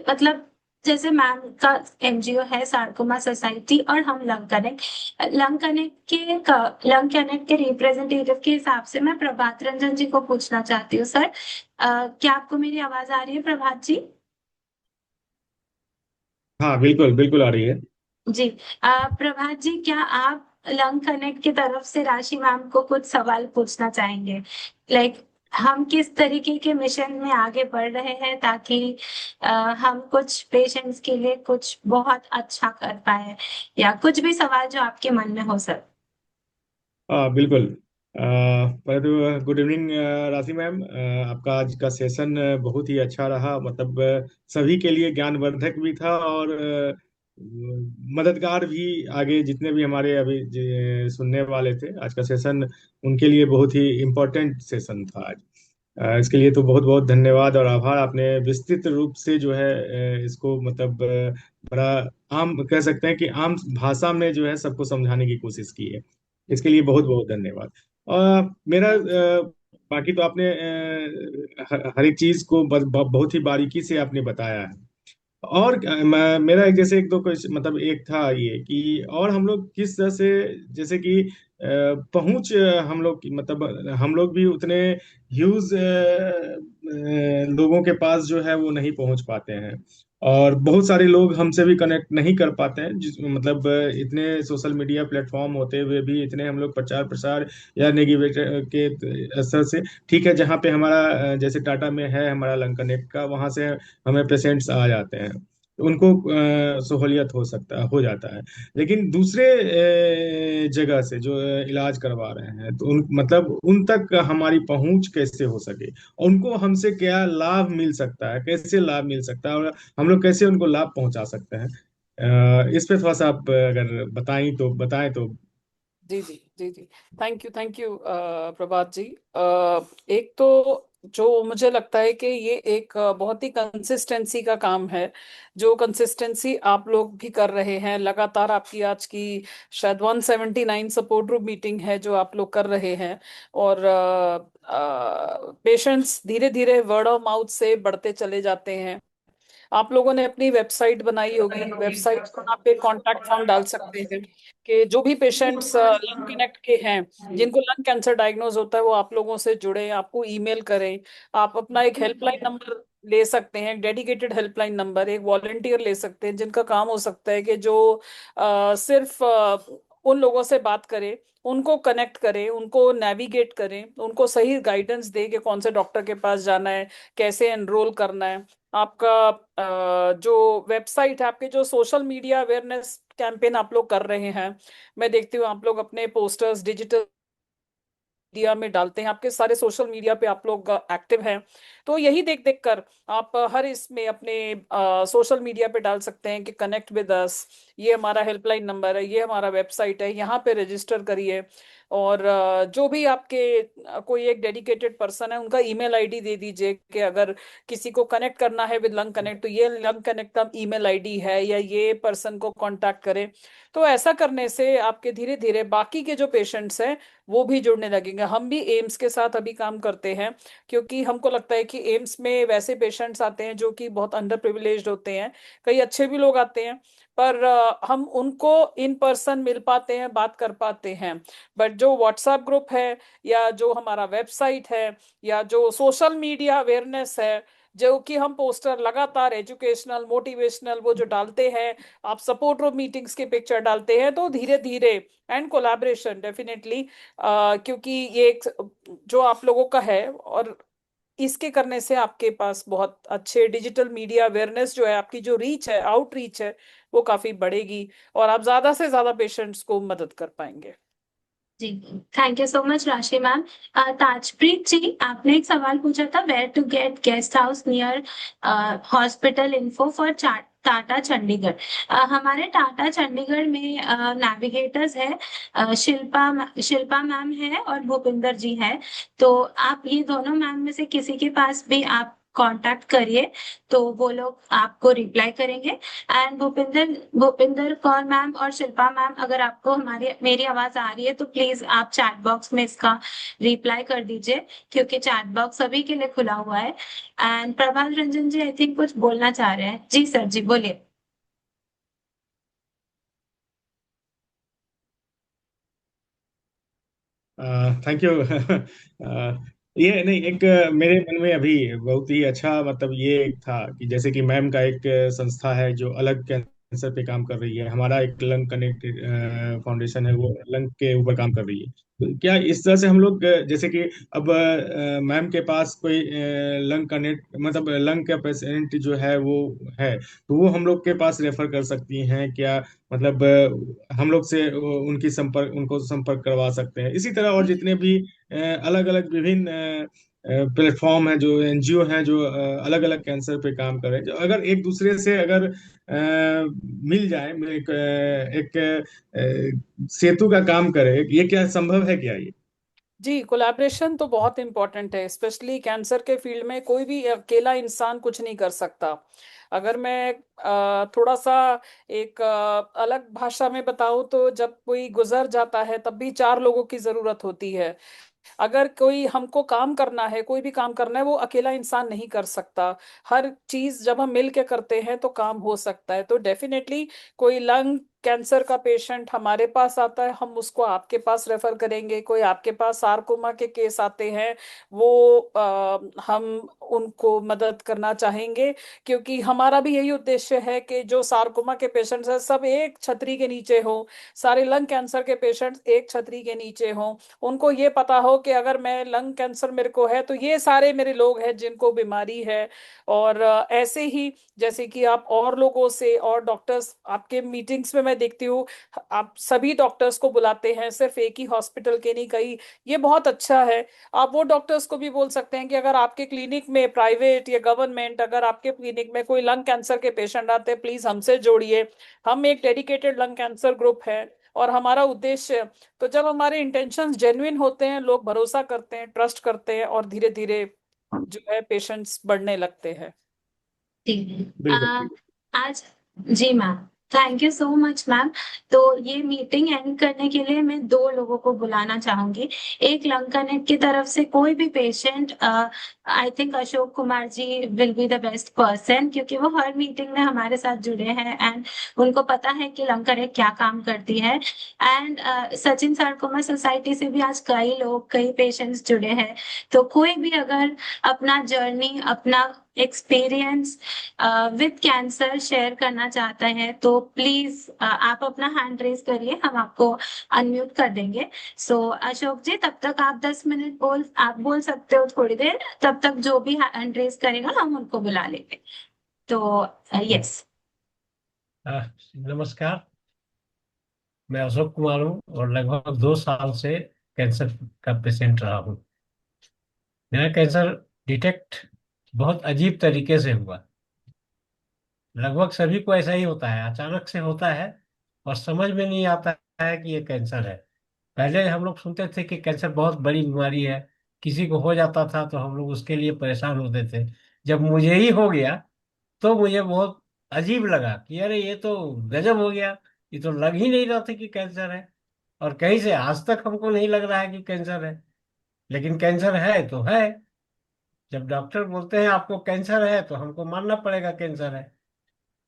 मतलब, जैसे मैम का एनजीओ है सार्कोमा सोसाइटी और हम लंग कनेक्ट के रिप्रेजेंटेटिव के हिसाब से मैं प्रभात रंजन जी को पूछना चाहती हूँ सर, क्या आपको मेरी आवाज आ रही है प्रभात जी? हाँ, बिल्कुल बिल्कुल आ रही है। जी, प्रभात जी, क्या आप लंग कनेक्ट की तरफ से राशि मैम को कुछ सवाल पूछना चाहेंगे? लाइक, हम किस तरीके के मिशन में आगे बढ़ रहे हैं ताकि हम कुछ पेशेंट्स के लिए कुछ बहुत अच्छा कर पाए, या कुछ भी सवाल जो आपके मन में हो सर। हाँ, बिल्कुल। पहले तो गुड इवनिंग राशि मैम। आपका आज का सेशन बहुत ही अच्छा रहा, मतलब सभी के लिए ज्ञानवर्धक भी था और मददगार भी। आगे जितने भी हमारे अभी सुनने वाले थे आज का सेशन, उनके लिए बहुत ही इम्पोर्टेंट सेशन था आज। इसके लिए तो बहुत बहुत धन्यवाद और आभार। आपने विस्तृत रूप से जो है इसको मतलब बड़ा आम कह सकते हैं कि आम भाषा में जो है सबको समझाने की कोशिश की है। इसके लिए बहुत बहुत धन्यवाद। मेरा बाकी तो आपने हर एक चीज को बहुत ही बारीकी से आपने बताया है। और मेरा एक जैसे एक दो क्वेश्चन, मतलब एक था ये कि और हम लोग किस तरह से, जैसे कि पहुंच हम लोग मतलब हम लोग भी उतने ह्यूज लोगों के पास जो है वो नहीं पहुंच पाते हैं। और बहुत सारे लोग हमसे भी कनेक्ट नहीं कर पाते हैं, जिस मतलब इतने सोशल मीडिया प्लेटफॉर्म होते हुए भी इतने हम लोग प्रचार प्रसार या नेगेटिव के असर से, ठीक है, जहाँ पे हमारा जैसे टाटा में है हमारा लंग कनेक्ट का, वहां से हमें पेशेंट्स आ जाते हैं। तो उनको सहूलियत हो जाता है। लेकिन दूसरे जगह से जो इलाज करवा रहे हैं, तो उन मतलब उन तक हमारी पहुंच कैसे हो सके, और उनको हमसे क्या लाभ मिल सकता है, कैसे लाभ मिल सकता है, और हम लोग कैसे उनको लाभ पहुंचा सकते हैं, इस पे थोड़ा सा आप अगर बताएं तो। जी जी जी जी। थैंक यू प्रभात जी। एक तो जो मुझे लगता है कि ये एक बहुत ही कंसिस्टेंसी का काम है, जो कंसिस्टेंसी आप लोग भी कर रहे हैं लगातार। आपकी आज की शायद 179 सपोर्ट ग्रुप मीटिंग है जो आप लोग कर रहे हैं, और पेशेंट्स धीरे धीरे वर्ड ऑफ माउथ से बढ़ते चले जाते हैं। आप लोगों ने अपनी वेबसाइट बनाई होगी, वेबसाइट पर आप एक कॉन्टैक्ट फॉर्म डाल सकते हैं कि जो भी पेशेंट्स लंग कनेक्ट के हैं, जिनको लंग कैंसर डायग्नोज होता है, वो आप लोगों से जुड़े, आपको ईमेल करें। आप अपना एक हेल्पलाइन नंबर ले सकते हैं, डेडिकेटेड हेल्पलाइन नंबर, एक वॉलंटियर ले सकते हैं जिनका काम हो सकता है कि जो सिर्फ उन लोगों से बात करें, उनको कनेक्ट करें, उनको नेविगेट करें, उनको सही गाइडेंस दे कि कौन से डॉक्टर के पास जाना है, कैसे एनरोल करना है। आपका जो वेबसाइट है, आपके जो सोशल मीडिया अवेयरनेस कैंपेन आप लोग कर रहे हैं, मैं देखती हूँ आप लोग अपने पोस्टर्स डिजिटल मीडिया में डालते हैं, आपके सारे सोशल मीडिया पे आप लोग एक्टिव हैं। तो यही देख देख कर आप हर इसमें अपने सोशल मीडिया पे डाल सकते हैं कि कनेक्ट विद अस, ये हमारा हेल्पलाइन नंबर है, ये हमारा वेबसाइट है, यहाँ पे रजिस्टर करिए। और जो भी आपके कोई एक डेडिकेटेड पर्सन है, उनका ईमेल आईडी दे दीजिए कि अगर किसी को कनेक्ट करना है विद लंग कनेक्ट, तो ये लंग कनेक्ट का ईमेल आईडी है, या ये पर्सन को कांटेक्ट करें। तो ऐसा करने से आपके धीरे धीरे बाकी के जो पेशेंट्स हैं वो भी जुड़ने लगेंगे। हम भी एम्स के साथ अभी काम करते हैं, क्योंकि हमको लगता है कि एम्स में वैसे पेशेंट्स आते हैं जो कि बहुत अंडर प्रिविलेज्ड होते हैं, कई अच्छे भी लोग आते हैं, पर हम उनको इन पर्सन मिल पाते हैं, बात कर पाते हैं। बट जो व्हाट्सएप ग्रुप है, या जो हमारा वेबसाइट है, या जो सोशल मीडिया अवेयरनेस है, जो कि हम पोस्टर लगातार एजुकेशनल मोटिवेशनल वो जो डालते हैं, आप सपोर्ट ग्रुप मीटिंग्स के पिक्चर डालते हैं, तो धीरे धीरे एंड कोलैबोरेशन डेफिनेटली, क्योंकि ये एक जो आप लोगों का है, और इसके करने से आपके पास बहुत अच्छे डिजिटल मीडिया अवेयरनेस जो है, आपकी जो रीच है, आउटरीच है, वो काफी बढ़ेगी, और आप ज्यादा से ज्यादा पेशेंट्स को मदद कर पाएंगे। जी, thank you so much Rashi ma'am. Tajpreet ji, आपने एक सवाल पूछा था, where to get guest house near hospital info for Tata Chandigarh. हमारे टाटा चंडीगढ़ में नेविगेटर्स है, शिल्पा मैम है और भूपिंदर जी है। तो आप ये दोनों मैम में से किसी के पास भी आप कांटेक्ट करिए, तो वो लोग आपको रिप्लाई करेंगे। एंड भूपिंदर भूपिंदर कौर मैम और शिल्पा मैम, अगर आपको हमारी मेरी आवाज आ रही है तो प्लीज आप चैट बॉक्स में इसका रिप्लाई कर दीजिए, क्योंकि चैट बॉक्स सभी के लिए खुला हुआ है। And Prabhat Ranjan ji I think कुछ बोलना चाह रहे हैं। जी सर, जी बोलिए। Thank you. ये नहीं, एक मेरे मन में अभी बहुत ही अच्छा मतलब ये एक था कि जैसे कि मैम का एक संस्था है जो अलग कैंसर पे काम कर रही है, हमारा एक लंग कनेक्ट फाउंडेशन है, वो लंग के ऊपर काम कर रही है। तो क्या इस तरह से हम लोग जैसे कि अब मैम के पास कोई लंग कनेक्ट मतलब लंग का पेशेंट जो है वो है, तो वो हम लोग के पास रेफर कर सकती हैं क्या, मतलब हम लोग से उनको संपर्क करवा सकते हैं। इसी तरह और जितने भी अलग अलग विभिन्न प्लेटफॉर्म है, जो एनजीओ हैं, जो अलग अलग कैंसर पे काम कर रहे हैं, जो अगर एक दूसरे से अगर मिल जाए, एक सेतु का काम करे, ये क्या संभव है क्या ये? जी, कोलैबोरेशन तो बहुत इंपॉर्टेंट है, स्पेशली कैंसर के फील्ड में कोई भी अकेला इंसान कुछ नहीं कर सकता। अगर मैं थोड़ा सा एक अलग भाषा में बताऊं, तो जब कोई गुजर जाता है तब भी चार लोगों की जरूरत होती है। अगर कोई हमको काम करना है, कोई भी काम करना है, वो अकेला इंसान नहीं कर सकता। हर चीज जब हम मिल के करते हैं तो काम हो सकता है। तो डेफिनेटली कोई लंग कैंसर का पेशेंट हमारे पास आता है, हम उसको आपके पास रेफर करेंगे। कोई आपके पास सारकोमा के केस आते हैं, वो हम उनको मदद करना चाहेंगे, क्योंकि हमारा भी यही उद्देश्य है कि जो सारकोमा के पेशेंट्स हैं सब एक छतरी के नीचे हो, सारे लंग कैंसर के पेशेंट्स एक छतरी के नीचे हों। उनको ये पता हो कि अगर मैं लंग कैंसर मेरे को है तो ये सारे मेरे लोग हैं जिनको बीमारी है। और ऐसे ही जैसे कि आप और लोगों से और डॉक्टर्स आपके मीटिंग्स में मैं देखती हूँ, आप सभी डॉक्टर्स को बुलाते हैं, सिर्फ एक ही हॉस्पिटल के नहीं, कई। ये बहुत अच्छा है। आप वो डॉक्टर्स को भी बोल सकते हैं कि अगर आपके क्लिनिक में, प्राइवेट या गवर्नमेंट, अगर आपके क्लिनिक में कोई लंग कैंसर के पेशेंट आते हैं, प्लीज हमसे जोड़िए। हम एक डेडिकेटेड लंग कैंसर ग्रुप है। और हमारा उद्देश्य, तो जब हमारे इंटेंशंस जेन्युइन होते हैं, लोग भरोसा करते हैं, ट्रस्ट करते हैं, और धीरे धीरे जो है पेशेंट्स बढ़ने लगते हैं। जी। बिल्कुल। आज जी ma'am, thank you so much ma'am. तो ये मीटिंग एंड करने के लिए मैं दो लोगों को बुलाना चाहूंगी। एक लंग कनेक्ट की तरफ से कोई भी patient, I think Ashok Kumar ji will be the best person, क्योंकि वो हर मीटिंग में हमारे साथ जुड़े हैं एंड उनको पता है कि लंग कनेक्ट क्या काम करती है। एंड सचिन सारकोमा सोसाइटी से भी आज कई लोग, कई पेशेंट्स जुड़े हैं। तो कोई भी अगर अपना जर्नी, अपना एक्सपीरियंस विद कैंसर शेयर करना चाहता है तो प्लीज आप अपना हैंड रेज करिए, हम आपको अनम्यूट कर देंगे। सो अशोक जी, तब तक आप 10 मिनट आप बोल सकते हो थोड़ी देर, तब तक जो भी हैंड रेज करेगा हम उनको बुला लेंगे। तो यस। नमस्कार। मैं अशोक कुमार हूँ और लगभग 2 साल से कैंसर का पेशेंट रहा हूँ। मेरा कैंसर डिटेक्ट बहुत अजीब तरीके से हुआ। लगभग सभी को ऐसा ही होता है, अचानक से होता है और समझ में नहीं आता है कि ये कैंसर है। पहले हम लोग सुनते थे कि कैंसर बहुत बड़ी बीमारी है, किसी को हो जाता था तो हम लोग उसके लिए परेशान होते थे। जब मुझे ही हो गया तो मुझे बहुत अजीब लगा कि अरे ये तो गजब हो गया। ये तो लग ही नहीं रहा था कि कैंसर है, और कहीं से आज तक हमको नहीं लग रहा है कि कैंसर है। लेकिन कैंसर है तो है। जब डॉक्टर बोलते हैं आपको कैंसर है तो हमको मानना पड़ेगा कैंसर है।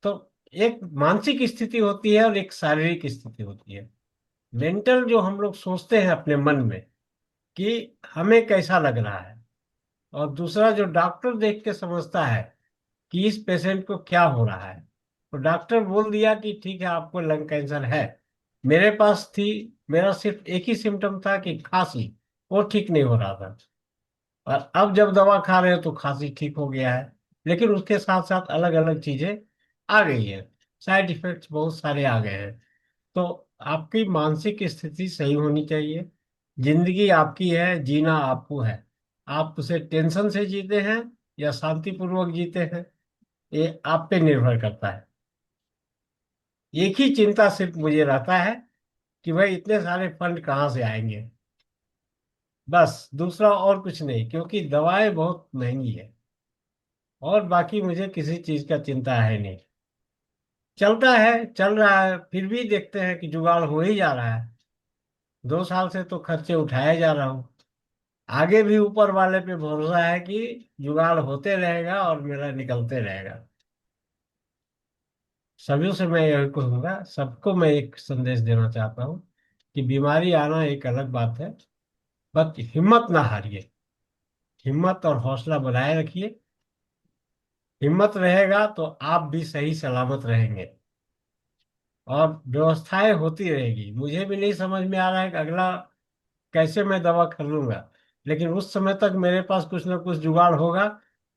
तो एक मानसिक स्थिति होती है और एक शारीरिक स्थिति होती है। मेंटल जो हम लोग सोचते हैं अपने मन में कि हमें कैसा लग रहा है, और दूसरा जो डॉक्टर देख के समझता है कि इस पेशेंट को क्या हो रहा है। तो डॉक्टर बोल दिया कि ठीक है आपको लंग कैंसर है। मेरे पास थी, मेरा सिर्फ एक ही सिम्टम था कि खांसी, वो ठीक नहीं हो रहा था। और अब जब दवा खा रहे हो तो खांसी ठीक हो गया है, लेकिन उसके साथ साथ अलग अलग चीजें आ गई है, साइड इफेक्ट्स बहुत सारे आ गए हैं। तो आपकी मानसिक स्थिति सही होनी चाहिए। जिंदगी आपकी है, जीना आपको है। आप उसे टेंशन से जीते हैं या शांतिपूर्वक जीते हैं, ये आप पे निर्भर करता है। एक ही चिंता सिर्फ मुझे रहता है कि भाई इतने सारे फंड कहाँ से आएंगे, बस, दूसरा और कुछ नहीं, क्योंकि दवाएं बहुत महंगी है। और बाकी मुझे किसी चीज का चिंता है नहीं। चलता है, चल रहा है, फिर भी देखते हैं कि जुगाड़ हो ही जा रहा है। 2 साल से तो खर्चे उठाए जा रहा हूँ। आगे भी ऊपर वाले पे भरोसा है कि जुगाड़ होते रहेगा और मेरा निकलते रहेगा। सभी से मैं यही कहूंगा, सबको मैं एक संदेश देना चाहता हूँ कि बीमारी आना एक अलग बात है, बस हिम्मत ना हारिए। हिम्मत और हौसला बनाए रखिए। हिम्मत रहेगा तो आप भी सही सलामत रहेंगे और व्यवस्थाएं होती रहेगी। मुझे भी नहीं समझ में आ रहा है कि अगला कैसे मैं दवा खरीदूंगा, लेकिन उस समय तक मेरे पास कुछ ना कुछ जुगाड़ होगा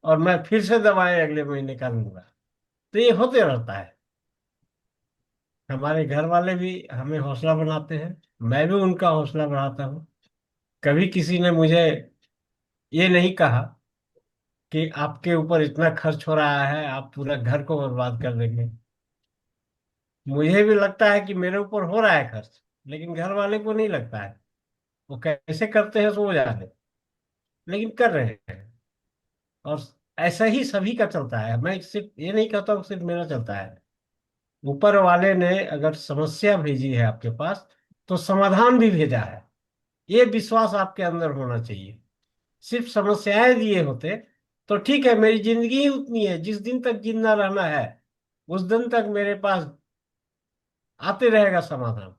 और मैं फिर से दवाएं अगले महीने का लूंगा। तो ये होते रहता है। हमारे घर वाले भी हमें हौसला बनाते हैं, मैं भी उनका हौसला बढ़ाता हूँ। कभी किसी ने मुझे ये नहीं कहा कि आपके ऊपर इतना खर्च हो रहा है, आप पूरा घर को बर्बाद कर देंगे। मुझे भी लगता है कि मेरे ऊपर हो रहा है खर्च, लेकिन घर वाले को नहीं लगता है। वो कैसे करते हैं सो वो जाने, लेकिन कर रहे हैं। और ऐसा ही सभी का चलता है। मैं सिर्फ ये नहीं कहता हूँ सिर्फ मेरा चलता है। ऊपर वाले ने अगर समस्या भेजी है आपके पास तो समाधान भी भेजा है, ये विश्वास आपके अंदर होना चाहिए। सिर्फ समस्याएं दिए होते तो ठीक है, मेरी जिंदगी ही उतनी है, जिस दिन तक जिंदा रहना है उस दिन तक मेरे पास आते रहेगा समाधान,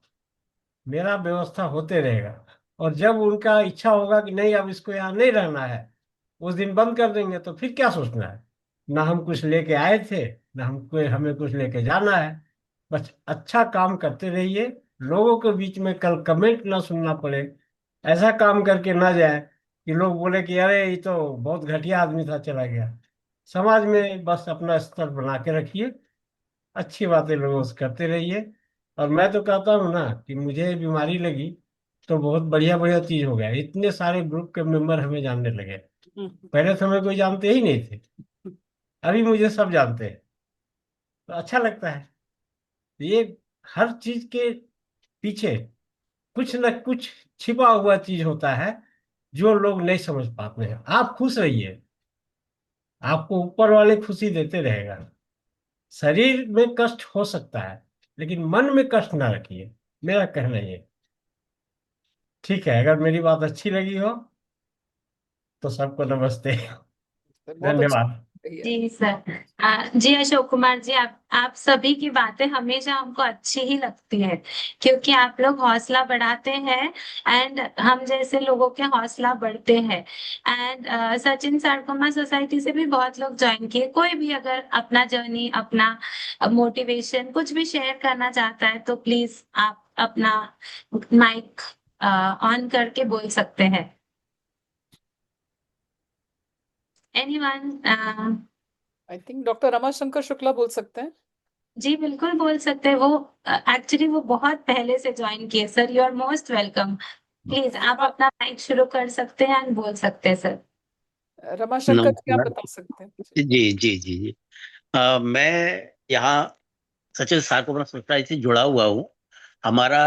मेरा व्यवस्था होते रहेगा। और जब उनका इच्छा होगा कि नहीं अब इसको यहाँ नहीं रहना है, उस दिन बंद कर देंगे, तो फिर क्या सोचना है। ना हम कुछ लेके आए थे, ना हमको हमें कुछ लेके जाना है। बस अच्छा काम करते रहिए, लोगों के बीच में कल कमेंट ना सुनना पड़े, ऐसा काम करके ना जाए कि लोग बोले कि अरे ये तो बहुत घटिया आदमी था चला गया। समाज में बस अपना स्तर बना के रखिए, अच्छी बातें लोगों से करते रहिए। और मैं तो कहता हूँ ना कि मुझे बीमारी लगी तो बहुत बढ़िया बढ़िया चीज हो गया, इतने सारे ग्रुप के मेंबर हमें जानने लगे। पहले तो हमें कोई जानते ही नहीं थे, अभी मुझे सब जानते हैं, तो अच्छा लगता है। ये हर चीज के पीछे कुछ न कुछ छिपा हुआ चीज होता है जो लोग नहीं समझ पाते हैं। आप खुश रहिए, आपको ऊपर वाले खुशी देते रहेगा। शरीर में कष्ट हो सकता है, लेकिन मन में कष्ट ना रखिए, मेरा कहना ये। ठीक है, अगर मेरी बात अच्छी लगी हो तो सबको नमस्ते। बहुत अच्छा धन्यवाद। भैया। जी सर। जी अशोक कुमार जी, आप सभी की बातें हमेशा हमको अच्छी ही लगती है, क्योंकि आप लोग हौसला बढ़ाते हैं एंड हम जैसे लोगों के हौसला बढ़ते हैं। एंड सचिन सारकोमा सोसाइटी से भी बहुत लोग ज्वाइन किए। कोई भी अगर अपना जर्नी, अपना मोटिवेशन कुछ भी शेयर करना चाहता है तो प्लीज आप अपना माइक ऑन करके बोल सकते हैं। Anyone? I think doctor Ramashankar Shukla बोल सकते हैं। जी बिल्कुल बोल सकते हैं। वो एक्चुअली वो बहुत पहले से ज्वाइन किए। Sir you are most welcome. Please आप अपना माइक शुरू कर सकते हैं एंड बोल सकते हैं सर। रमाशंकर जी आप नमस्कार। बता सकते हैं। जी जी जी जी। मैं यहाँ सचिन सारकोमा सोसाइटी से जुड़ा हुआ हूँ। हमारा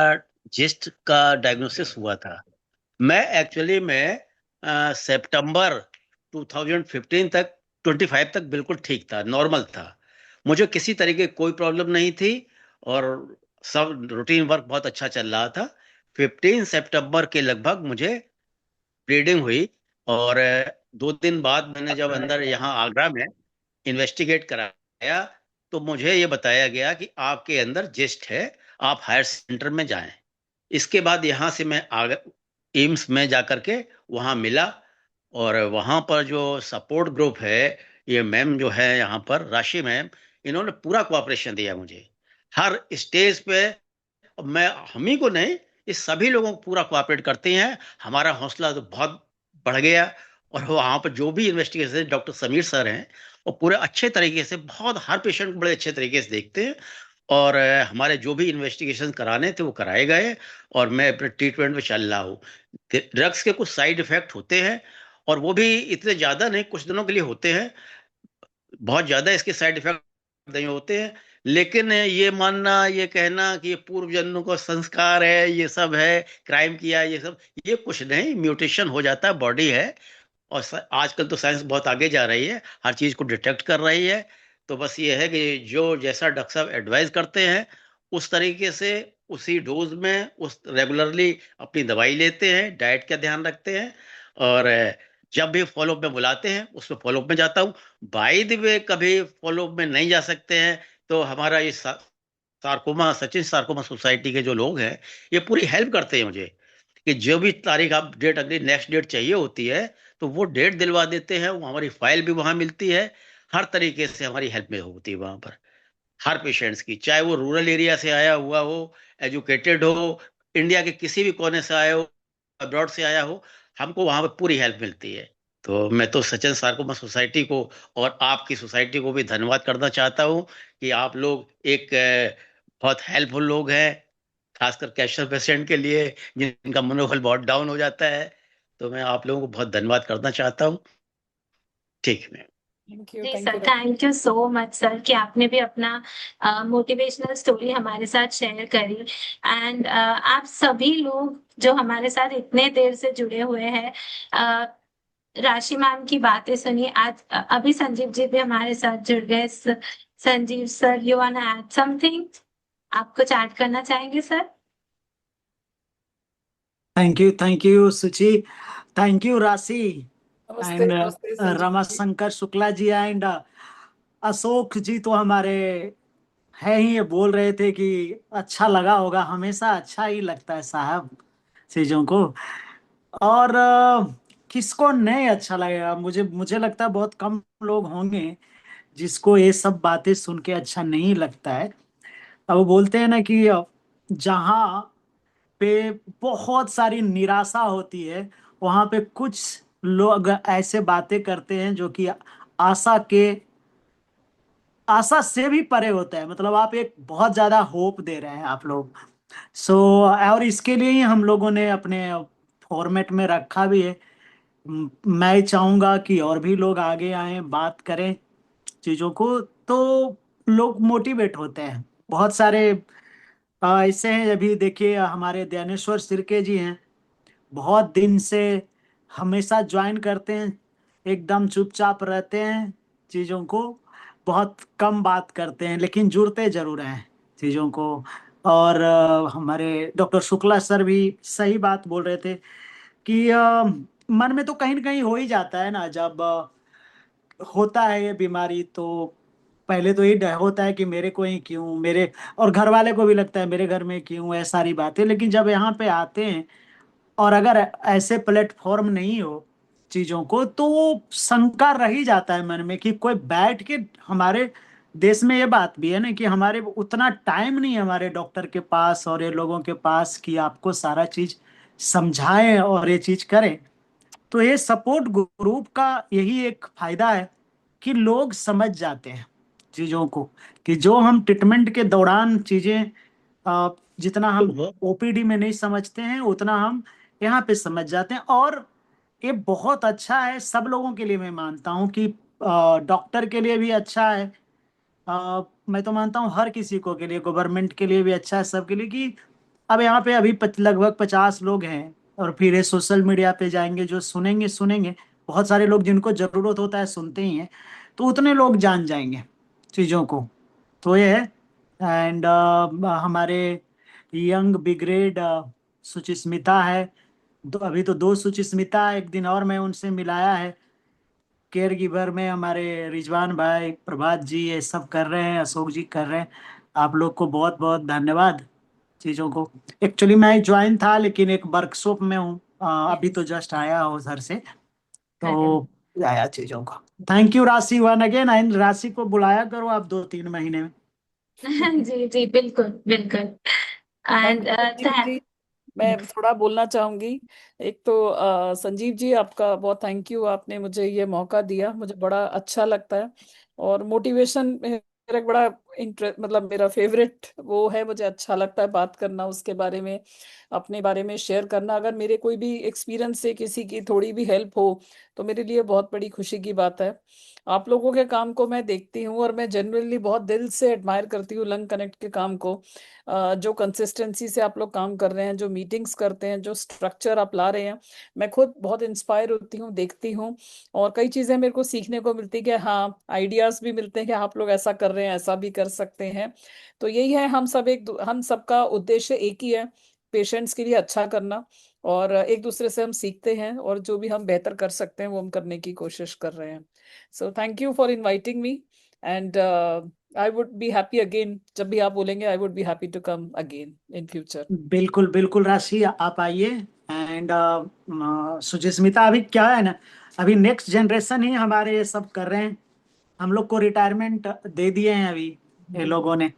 जिस्ट का डायग्नोसिस हुआ था। मैं एक्चुअली में सितंबर 2015 तक 25 तक बिल्कुल ठीक था, नॉर्मल था। मुझे किसी तरीके की कोई प्रॉब्लम नहीं थी और सब रूटीन वर्क बहुत अच्छा चल रहा था। 15 सितंबर के लगभग मुझे ब्लीडिंग हुई और 2 दिन बाद मैंने जब अंदर यहाँ आगरा में इन्वेस्टिगेट कराया तो मुझे ये बताया गया कि आपके अंदर जिस्ट है, आप हायर सेंटर में जाएं। इसके बाद यहाँ से मैं एम्स में जाकर के वहाँ मिला और वहाँ पर जो सपोर्ट ग्रुप है, ये मैम जो है यहाँ पर राशि मैम, इन्होंने पूरा कोऑपरेशन दिया मुझे हर स्टेज पे। मैं हम ही को नहीं, इस सभी लोगों को पूरा कोऑपरेट करते हैं। हमारा हौसला तो बहुत बढ़ गया। और वहाँ पर जो भी इन्वेस्टिगेशन डॉक्टर समीर सर हैं, वो पूरे अच्छे तरीके से बहुत हर पेशेंट को बड़े अच्छे तरीके से देखते हैं। और हमारे जो भी इन्वेस्टिगेशन कराने थे वो कराए गए और मैं अपने ट्रीटमेंट में चल रहा हूँ। ड्रग्स के कुछ साइड इफेक्ट होते हैं और वो भी इतने ज्यादा नहीं, कुछ दिनों के लिए होते हैं। बहुत ज्यादा इसके साइड इफेक्ट नहीं होते हैं। लेकिन ये मानना, ये कहना कि ये पूर्व जन्मों का संस्कार है, ये सब है, क्राइम किया, ये सब, ये कुछ नहीं। म्यूटेशन हो जाता है, बॉडी है। और आजकल तो साइंस बहुत आगे जा रही है, हर चीज को डिटेक्ट कर रही है। तो बस ये है कि जो जैसा डॉक्टर साहब एडवाइस करते हैं उस तरीके से, उसी डोज में, उस रेगुलरली अपनी दवाई लेते हैं, डाइट का ध्यान रखते हैं। और जब भी फॉलोअप में बुलाते हैं उसमें फॉलोअप में जाता हूँ। बाय द वे कभी फॉलोअप में नहीं जा सकते हैं तो हमारा ये सारकोमा, सचिन सारकोमा सोसाइटी के जो लोग हैं, ये पूरी हेल्प करते हैं मुझे कि जो भी तारीख आप डेट, अगली नेक्स्ट डेट चाहिए होती है तो वो डेट दिलवा देते हैं। वो हमारी फाइल भी वहां मिलती है। हर तरीके से हमारी हेल्प में होती है वहां पर, हर पेशेंट्स की, चाहे वो रूरल एरिया से आया हुआ हो, एजुकेटेड हो, इंडिया के किसी भी कोने से आया हो, अब्रॉड से आया हो, हमको वहां पर पूरी हेल्प मिलती है। तो मैं तो सचिन सारकोमा सोसाइटी को और आपकी सोसाइटी को भी धन्यवाद करना चाहता हूँ कि आप लोग एक बहुत हेल्पफुल लोग हैं, खासकर कैंसर पेशेंट के लिए जिनका मनोबल बहुत डाउन हो जाता है। तो मैं आप लोगों को बहुत धन्यवाद करना चाहता हूँ। ठीक है। जी thank sir, you thank you so much sir कि आपने भी अपना मोटिवेशनल स्टोरी हमारे साथ शेयर करी। एंड आप सभी लोग जो हमारे साथ इतने देर से जुड़े हुए हैं, राशि मैम की बातें सुनी आज। अभी संजीव जी भी हमारे साथ जुड़ गए। Sanjeev sir, you want to add something? आप कुछ ऐड करना चाहेंगे sir? Thank you, Suchi. Thank you, Rasi namaste and namaste Sanjeev ji. Ramashankar Shukla ji and Ashok ji तो हमारे है ही, ये बोल रहे थे कि अच्छा लगा होगा, हमेशा अच्छा ही लगता है साहब चीजों को। और किसको नहीं अच्छा लगेगा, मुझे मुझे लगता है बहुत कम लोग होंगे जिसको ये सब बातें सुन के अच्छा नहीं लगता है। अब वो बोलते हैं ना कि जहाँ पे बहुत सारी निराशा होती है, वहां पे कुछ लोग ऐसे बातें करते हैं जो कि आशा के आशा से भी परे होता है। मतलब आप एक बहुत ज्यादा होप दे रहे हैं आप लोग। सो और इसके लिए ही हम लोगों ने अपने फॉर्मेट में रखा भी है। मैं चाहूंगा कि और भी लोग आगे आए, बात करें चीजों को, तो लोग मोटिवेट होते हैं। बहुत सारे ऐसे हैं, अभी देखिए हमारे ज्ञानेश्वर सिरके जी हैं, बहुत दिन से हमेशा ज्वाइन करते हैं, एकदम चुपचाप रहते हैं चीज़ों को, बहुत कम बात करते हैं लेकिन जुड़ते जरूर हैं चीज़ों को। और हमारे डॉक्टर शुक्ला सर भी सही बात बोल रहे थे कि मन में तो कहीं ना कहीं हो ही जाता है ना, जब होता है ये बीमारी, तो पहले तो ये डर होता है कि मेरे को ही क्यों, मेरे और घर वाले को भी लगता है मेरे घर में क्यों, है सारी बातें। लेकिन जब यहाँ पे आते हैं और अगर ऐसे प्लेटफॉर्म नहीं हो चीजों को, तो वो शंका रह ही जाता है मन में कि कोई बैठ के, हमारे देश में ये बात भी है ना कि हमारे उतना टाइम नहीं है हमारे डॉक्टर के पास और ये लोगों के पास कि आपको सारा चीज समझाएं और ये चीज करें। तो ये सपोर्ट ग्रुप का यही एक फायदा है कि लोग समझ जाते हैं चीजों को, कि जो हम ट्रीटमेंट के दौरान चीजें जितना हम ओपीडी में नहीं समझते हैं उतना हम यहाँ पे समझ जाते हैं। और ये बहुत अच्छा है सब लोगों के लिए, मैं मानता हूँ कि डॉक्टर के लिए भी अच्छा है, मैं तो मानता हूँ हर किसी को के लिए, गवर्नमेंट के लिए भी अच्छा है, सबके लिए। कि अब यहाँ पे अभी लगभग 50 लोग हैं, और फिर ये सोशल मीडिया पे जाएंगे, जो सुनेंगे सुनेंगे, बहुत सारे लोग जिनको जरूरत होता है सुनते ही हैं, तो उतने लोग जान जाएंगे चीजों को। तो ये है। एंड हमारे यंग बिग्रेड सुचिस्मिता है, अभी तो दो सुचिस्मिता, एक दिन और मैं उनसे मिलाया है। केयर गिवर में हमारे रिजवान भाई, प्रभात जी, ये सब कर रहे हैं, अशोक जी कर रहे हैं। आप लोग को बहुत बहुत धन्यवाद चीज़ों को। एक्चुअली मैं ज्वाइन था लेकिन एक वर्कशॉप में हूँ, अभी तो जस्ट आया हूँ उधर से, अरे तो आया चीज़ों का। थैंक यू राशि वन अगेन, एंड राशि को बुलाया करो आप 2-3 महीने में। जी जी, बिल्कुल बिल्कुल। थैंक एंड यू संजीव जी। मैं थोड़ा बोलना चाहूंगी। एक तो संजीव जी, आपका बहुत थैंक यू, आपने मुझे ये मौका दिया, मुझे बड़ा अच्छा लगता है। और मोटिवेशन मेरा एक बड़ा इंटरेस्ट, मतलब मेरा फेवरेट वो है, मुझे अच्छा लगता है बात करना, उसके बारे में, अपने बारे में शेयर करना। अगर मेरे कोई भी एक्सपीरियंस से किसी की थोड़ी भी हेल्प हो तो मेरे लिए बहुत बड़ी खुशी की बात है। आप लोगों के काम को मैं देखती हूँ और मैं जनरली बहुत दिल से एडमायर करती हूँ लंग कनेक्ट के काम को। जो कंसिस्टेंसी से आप लोग काम कर रहे हैं, जो मीटिंग्स करते हैं, जो स्ट्रक्चर आप ला रहे हैं, मैं खुद बहुत इंस्पायर होती हूँ, देखती हूँ। और कई चीजें मेरे को सीखने को मिलती है कि हाँ, आइडियाज भी मिलते हैं कि आप लोग ऐसा कर रहे हैं, ऐसा भी कर सकते हैं। तो यही है, हम सबका उद्देश्य एक ही है, पेशेंट्स के लिए अच्छा करना। और एक दूसरे से हम सीखते हैं और जो भी हम बेहतर कर सकते हैं वो हम करने की कोशिश कर रहे हैं। So thank you for inviting me. And I would be happy again, जब भी आप बोलेंगे I would be happy to come again in future. बिल्कुल बिल्कुल राशि, आप आइए। एंड सुचिस्मिता, अभी क्या है ना, अभी नेक्स्ट जनरेशन ही हमारे ये सब कर रहे हैं। हम लोग को रिटायरमेंट दे दिए हैं अभी ये लोगों ने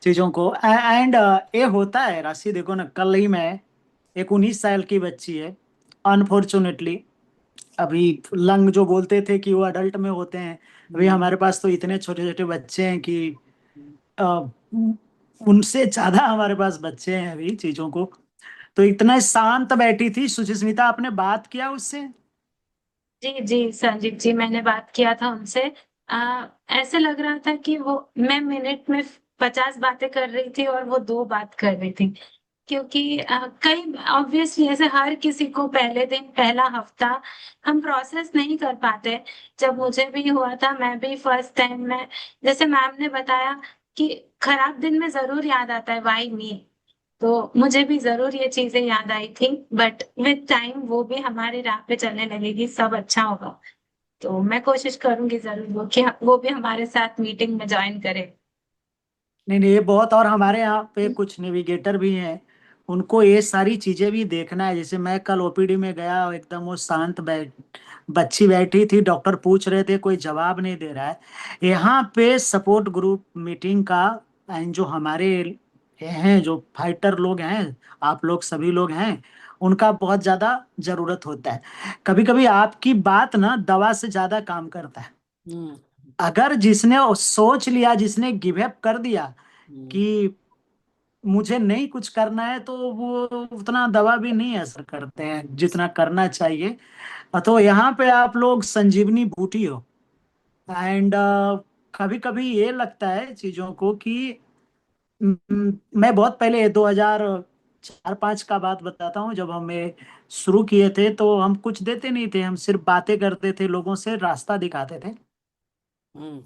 चीजों को। एंड ये होता है राशि, देखो ना, कल ही मैं, एक 19 साल की बच्ची है, अनफॉर्चुनेटली अभी लंग जो बोलते थे कि वो अडल्ट में होते हैं, अभी हमारे पास तो इतने छोटे छोटे बच्चे हैं कि अ, उनसे ज्यादा हमारे पास बच्चे हैं अभी चीजों को। तो इतना शांत बैठी थी सुचिस्मिता, आपने बात किया उससे? जी जी संजीव जी, मैंने बात किया था उनसे। ऐसे लग रहा था कि वो, मैं मिनट में 50 बातें कर रही थी और वो 2 बात कर रही थी। क्योंकि कई ऑब्वियसली ऐसे हर किसी को पहले दिन पहला हफ्ता हम प्रोसेस नहीं कर पाते। जब मुझे भी हुआ था, मैं भी फर्स्ट टाइम में, जैसे मैम ने बताया कि खराब दिन में जरूर याद आता है वाई मी, तो मुझे भी जरूर ये चीजें याद आई थी। बट विद टाइम वो भी हमारे राह पे चलने लगेगी, सब अच्छा होगा। तो मैं कोशिश करूंगी जरूर वो कि वो भी हमारे साथ मीटिंग में ज्वाइन करे। नहीं नहीं, ये बहुत, और हमारे यहाँ पे कुछ नेविगेटर भी हैं, उनको ये सारी चीजें भी देखना है। जैसे मैं कल ओपीडी में गया, एकदम वो शांत बच्ची बैठी थी, डॉक्टर पूछ रहे थे, कोई जवाब नहीं दे रहा है। यहाँ पे सपोर्ट ग्रुप मीटिंग का एंड जो हमारे हैं, जो फाइटर लोग हैं, आप लोग सभी लोग हैं, उनका बहुत ज्यादा जरूरत होता है। कभी कभी आपकी बात ना दवा से ज्यादा काम करता है। हम्म अगर जिसने सोच लिया, जिसने गिव अप कर दिया हम्म कि मुझे नहीं कुछ करना है, तो वो उतना दवा भी नहीं असर करते हैं जितना करना चाहिए। तो यहाँ पे आप लोग संजीवनी बूटी हो। एंड कभी कभी ये लगता है चीजों को कि मैं बहुत पहले 2004-5 का बात बताता हूँ, जब हमें शुरू किए थे तो हम कुछ देते नहीं थे, हम सिर्फ बातें करते थे, लोगों से रास्ता दिखाते थे। हम्म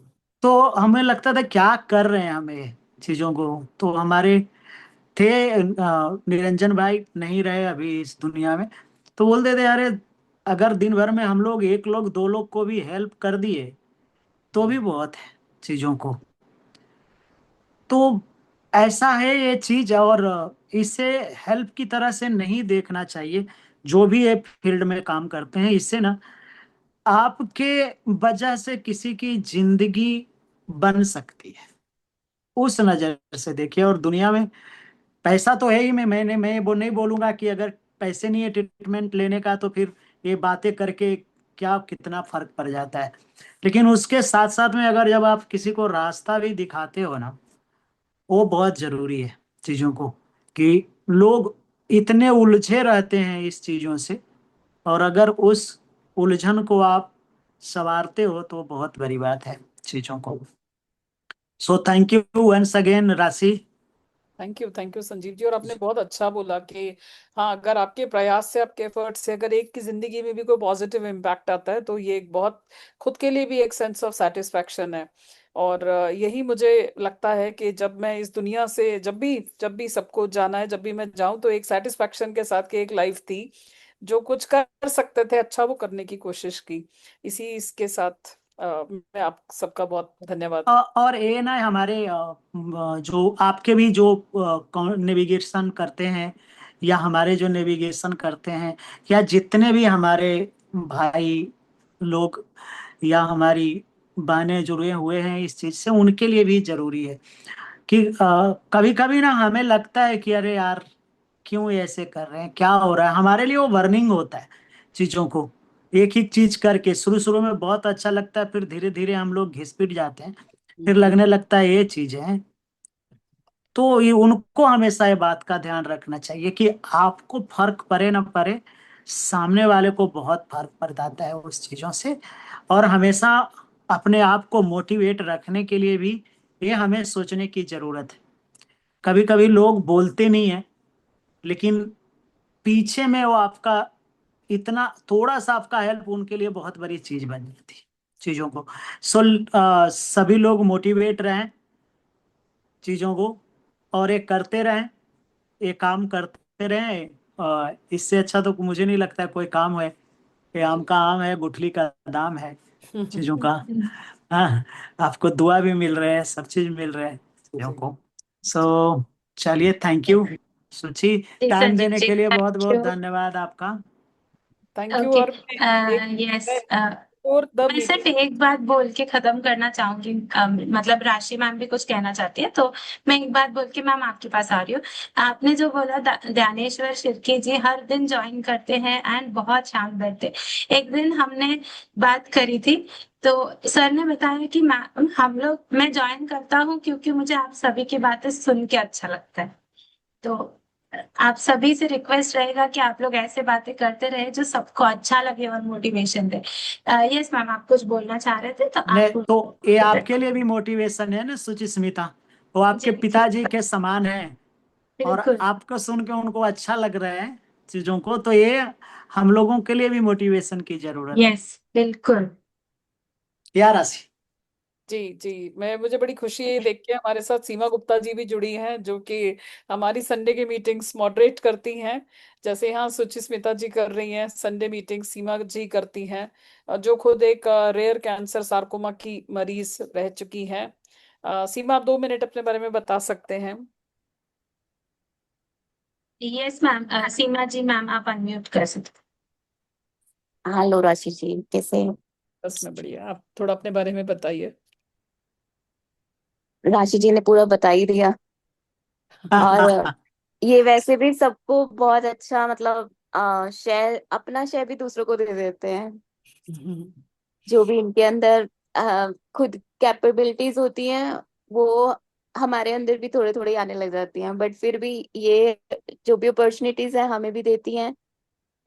तो हमें लगता था क्या कर रहे हैं हमें चीजों को। तो हमारे थे निरंजन भाई, नहीं रहे अभी इस दुनिया में। तो बोलते थे, अरे अगर दिन भर में हम लोग एक लोग दो लोग को भी हेल्प कर दिए तो भी बहुत है चीजों को। तो ऐसा है ये चीज, और इसे हेल्प की तरह से नहीं देखना चाहिए। जो भी ये फील्ड में काम करते हैं, इससे ना आपके वजह से किसी की जिंदगी बन सकती है, उस नजर से देखिए। और दुनिया में पैसा तो है ही, मैं वो नहीं बोलूंगा कि अगर पैसे नहीं है ट्रीटमेंट लेने का तो फिर ये बातें करके क्या कितना फर्क पड़ जाता है। लेकिन उसके साथ साथ में अगर जब आप किसी को रास्ता भी दिखाते हो ना, वो बहुत जरूरी है चीजों को। कि लोग इतने उलझे रहते हैं इस चीजों से, और अगर उस उलझन को आप संवारते हो तो बहुत बड़ी बात है चीजों को। So thank you once again Rashi. Thank you Sanjeev ji. और आपने बहुत अच्छा बोला कि हाँ, अगर आपके प्रयास से, आपके एफर्ट से अगर एक की जिंदगी में भी कोई पॉजिटिव इम्पैक्ट आता है तो ये एक बहुत, खुद के लिए भी एक सेंस ऑफ सेटिस्फैक्शन है। और यही मुझे लगता है कि जब मैं इस दुनिया से, जब भी सबको जाना है, जब भी मैं जाऊं तो एक सेटिस्फैक्शन के साथ कि एक लाइफ थी, जो कुछ कर सकते थे अच्छा वो करने की कोशिश की। इसी इसके साथ मैं आप सबका बहुत धन्यवाद। और ये ना हमारे जो आपके भी जो नेविगेशन करते हैं, या हमारे जो नेविगेशन करते हैं, या जितने भी हमारे भाई लोग या हमारी बहनें जुड़े हुए हैं इस चीज से, उनके लिए भी जरूरी है कि कभी कभी ना हमें लगता है कि अरे यार क्यों ऐसे कर रहे हैं, क्या हो रहा है। हमारे लिए वो वर्निंग होता है चीजों को। एक ही चीज करके शुरू शुरू में बहुत अच्छा लगता है, फिर धीरे धीरे हम लोग घिस पिट जाते हैं, फिर लगने लगता है ये चीज है। तो ये उनको हमेशा ये बात का ध्यान रखना चाहिए कि आपको फर्क पड़े ना पड़े, सामने वाले को बहुत फर्क पड़ जाता है उस चीजों से। और हमेशा अपने आप को मोटिवेट रखने के लिए भी ये हमें सोचने की जरूरत है। कभी कभी लोग बोलते नहीं है, लेकिन पीछे में वो आपका इतना थोड़ा सा आपका हेल्प उनके लिए बहुत बड़ी चीज बन जाती है चीजों को। सो सभी लोग मोटिवेट रहें चीजों को, और ये करते रहें, ये काम करते रहें। इससे अच्छा तो मुझे नहीं लगता है कोई काम है। ये आम का आम है, गुठली का दाम है चीजों का। हाँ, आपको दुआ भी मिल रहे हैं, सब चीज मिल रहे हैं चीजों को। सो चलिए, थैंक यू सुची। जी टाइम संजीव देने जी, के लिए बहुत थैंक बहुत यू। धन्यवाद आपका। Thank you. ओके, और यस, एक और द मैं सिर्फ मीटिंग। एक बात बोल के खत्म करना चाहूंगी। मतलब राशि मैम भी कुछ कहना चाहती है, तो मैं एक बात बोल के मैम आपके पास आ रही हूँ। आपने जो बोला, ध्यानेश्वर शिर्के जी हर दिन ज्वाइन करते हैं एंड बहुत शांत बैठते। एक दिन हमने बात करी थी, तो सर ने बताया कि मैं ज्वाइन करता हूँ क्योंकि मुझे आप सभी की बातें सुन के अच्छा लगता है। तो आप सभी से रिक्वेस्ट रहेगा कि आप लोग ऐसे बातें करते रहे जो सबको अच्छा लगे और मोटिवेशन दे। यस मैम, आप कुछ बोलना चाह रहे थे तो ने आप तो ये बोल। आपके लिए भी मोटिवेशन है ना सुचिस्मिता। वो आपके जी जी, पिताजी के समान है, और बिल्कुल। आपको सुन के उनको अच्छा लग रहा है चीजों को, तो ये हम लोगों के लिए भी मोटिवेशन की जरूरत है। यस, बिल्कुल। क्या राशि। जी जी, मैं मुझे बड़ी खुशी है देख के हमारे साथ सीमा गुप्ता जी भी जुड़ी हैं, जो कि हमारी संडे की मीटिंग्स मॉडरेट करती हैं। जैसे यहाँ सुचिस्मिता जी कर रही हैं संडे मीटिंग, सीमा जी करती हैं, जो खुद एक रेयर कैंसर सार्कोमा की मरीज रह चुकी हैं। सीमा, आप 2 मिनट अपने बारे में बता सकते हैं? यस मैम, सीमा जी मैम आप अनम्यूट कर सकते हेलो राशि जी, कैसे हैं? बस मैं बढ़िया, आप थोड़ा अपने बारे में बताइए। राशि जी ने पूरा बता ही दिया। और ये वैसे भी सबको बहुत अच्छा, मतलब शेयर, अपना शेयर भी दूसरों को दे देते हैं। जो भी इनके अंदर खुद कैपेबिलिटीज होती हैं, वो हमारे अंदर भी थोड़े थोड़े आने लग जाती हैं, बट फिर भी ये जो भी अपॉर्चुनिटीज है हमें भी देती हैं।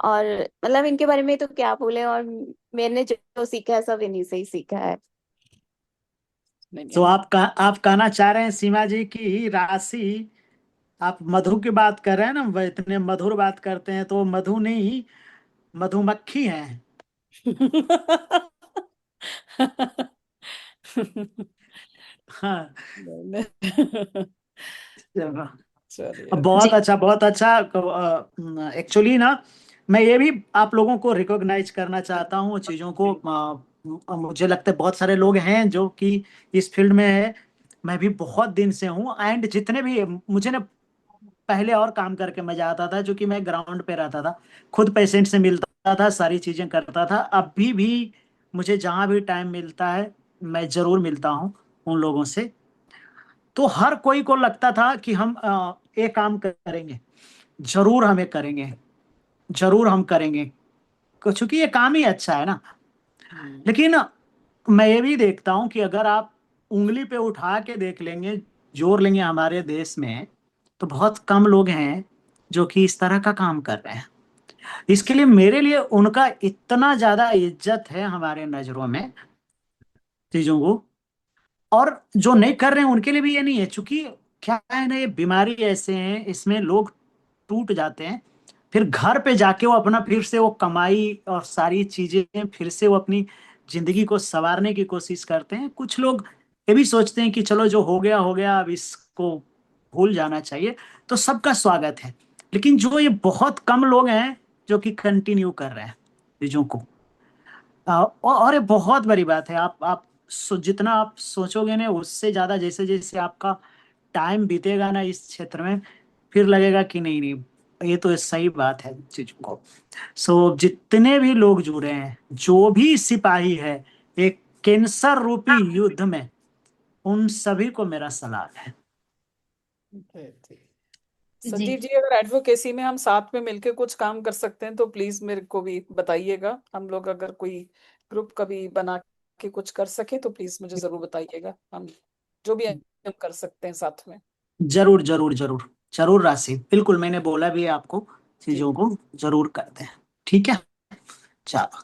और मतलब इनके बारे में तो क्या बोले, और मैंने जो सीखा है सब इन्हीं से ही सीखा है। नहीं, तो आप कहना चाह रहे हैं सीमा जी की राशि, आप मधु की बात कर रहे हैं ना, वह इतने मधुर बात करते हैं, तो वो मधु नहीं, मधुमक्खी है। हाँ। चलो। चलिए। बहुत जी। अच्छा, बहुत अच्छा। एक्चुअली ना, मैं ये भी आप लोगों को रिकॉग्नाइज करना चाहता हूँ चीज़ों को। मुझे लगता है बहुत सारे लोग हैं जो कि इस फील्ड में है। मैं भी बहुत दिन से हूँ, एंड जितने भी मुझे ना, पहले और काम करके मजा आता था, जो कि मैं ग्राउंड पे रहता था, खुद पेशेंट से मिलता था, सारी चीजें करता था। अभी भी मुझे जहाँ भी टाइम मिलता है मैं जरूर मिलता हूँ उन लोगों से। तो हर कोई को लगता था कि हम ये काम करेंगे, जरूर हमें करेंगे, जरूर हम करेंगे, क्योंकि ये काम ही अच्छा है ना। लेकिन मैं ये भी देखता हूँ कि अगर आप उंगली पे उठा के देख लेंगे, जोर लेंगे हमारे देश में, तो बहुत कम लोग हैं जो कि इस तरह का काम कर रहे हैं। इसके लिए मेरे लिए उनका इतना ज्यादा इज्जत है हमारे नजरों में चीजों को। और जो नहीं कर रहे हैं उनके लिए भी ये नहीं है, क्योंकि क्या है ना, ये बीमारी ऐसे हैं, इसमें लोग टूट जाते हैं, फिर घर पे जाके वो अपना फिर से वो कमाई और सारी चीजें फिर से वो अपनी जिंदगी को संवारने की कोशिश करते हैं। कुछ लोग ये भी सोचते हैं कि चलो जो हो गया हो गया, अब इसको भूल जाना चाहिए। तो सबका स्वागत है, लेकिन जो ये बहुत कम लोग हैं जो कि कंटिन्यू कर रहे हैं चीजों को। और ये बहुत बड़ी बात है। आप जितना आप सोचोगे ना, उससे ज्यादा जैसे जैसे आपका टाइम बीतेगा ना इस क्षेत्र में, फिर लगेगा कि नहीं नहीं, ये तो सही बात है चीजों को। सो जितने भी लोग जुड़े हैं, जो भी सिपाही है एक कैंसर रूपी युद्ध में, उन सभी को मेरा सलाम है। जी। संजीव जी, अगर एडवोकेसी में हम साथ में मिलके कुछ काम कर सकते हैं तो प्लीज मेरे को भी बताइएगा। हम लोग अगर कोई ग्रुप कभी बना के कुछ कर सके तो प्लीज मुझे जरूर बताइएगा। हम जो भी हम कर सकते हैं साथ में। जरूर जरूर जरूर जरूर राशि, बिल्कुल, मैंने बोला भी है आपको, जी। चीजों को जरूर करते हैं। ठीक है, चलो।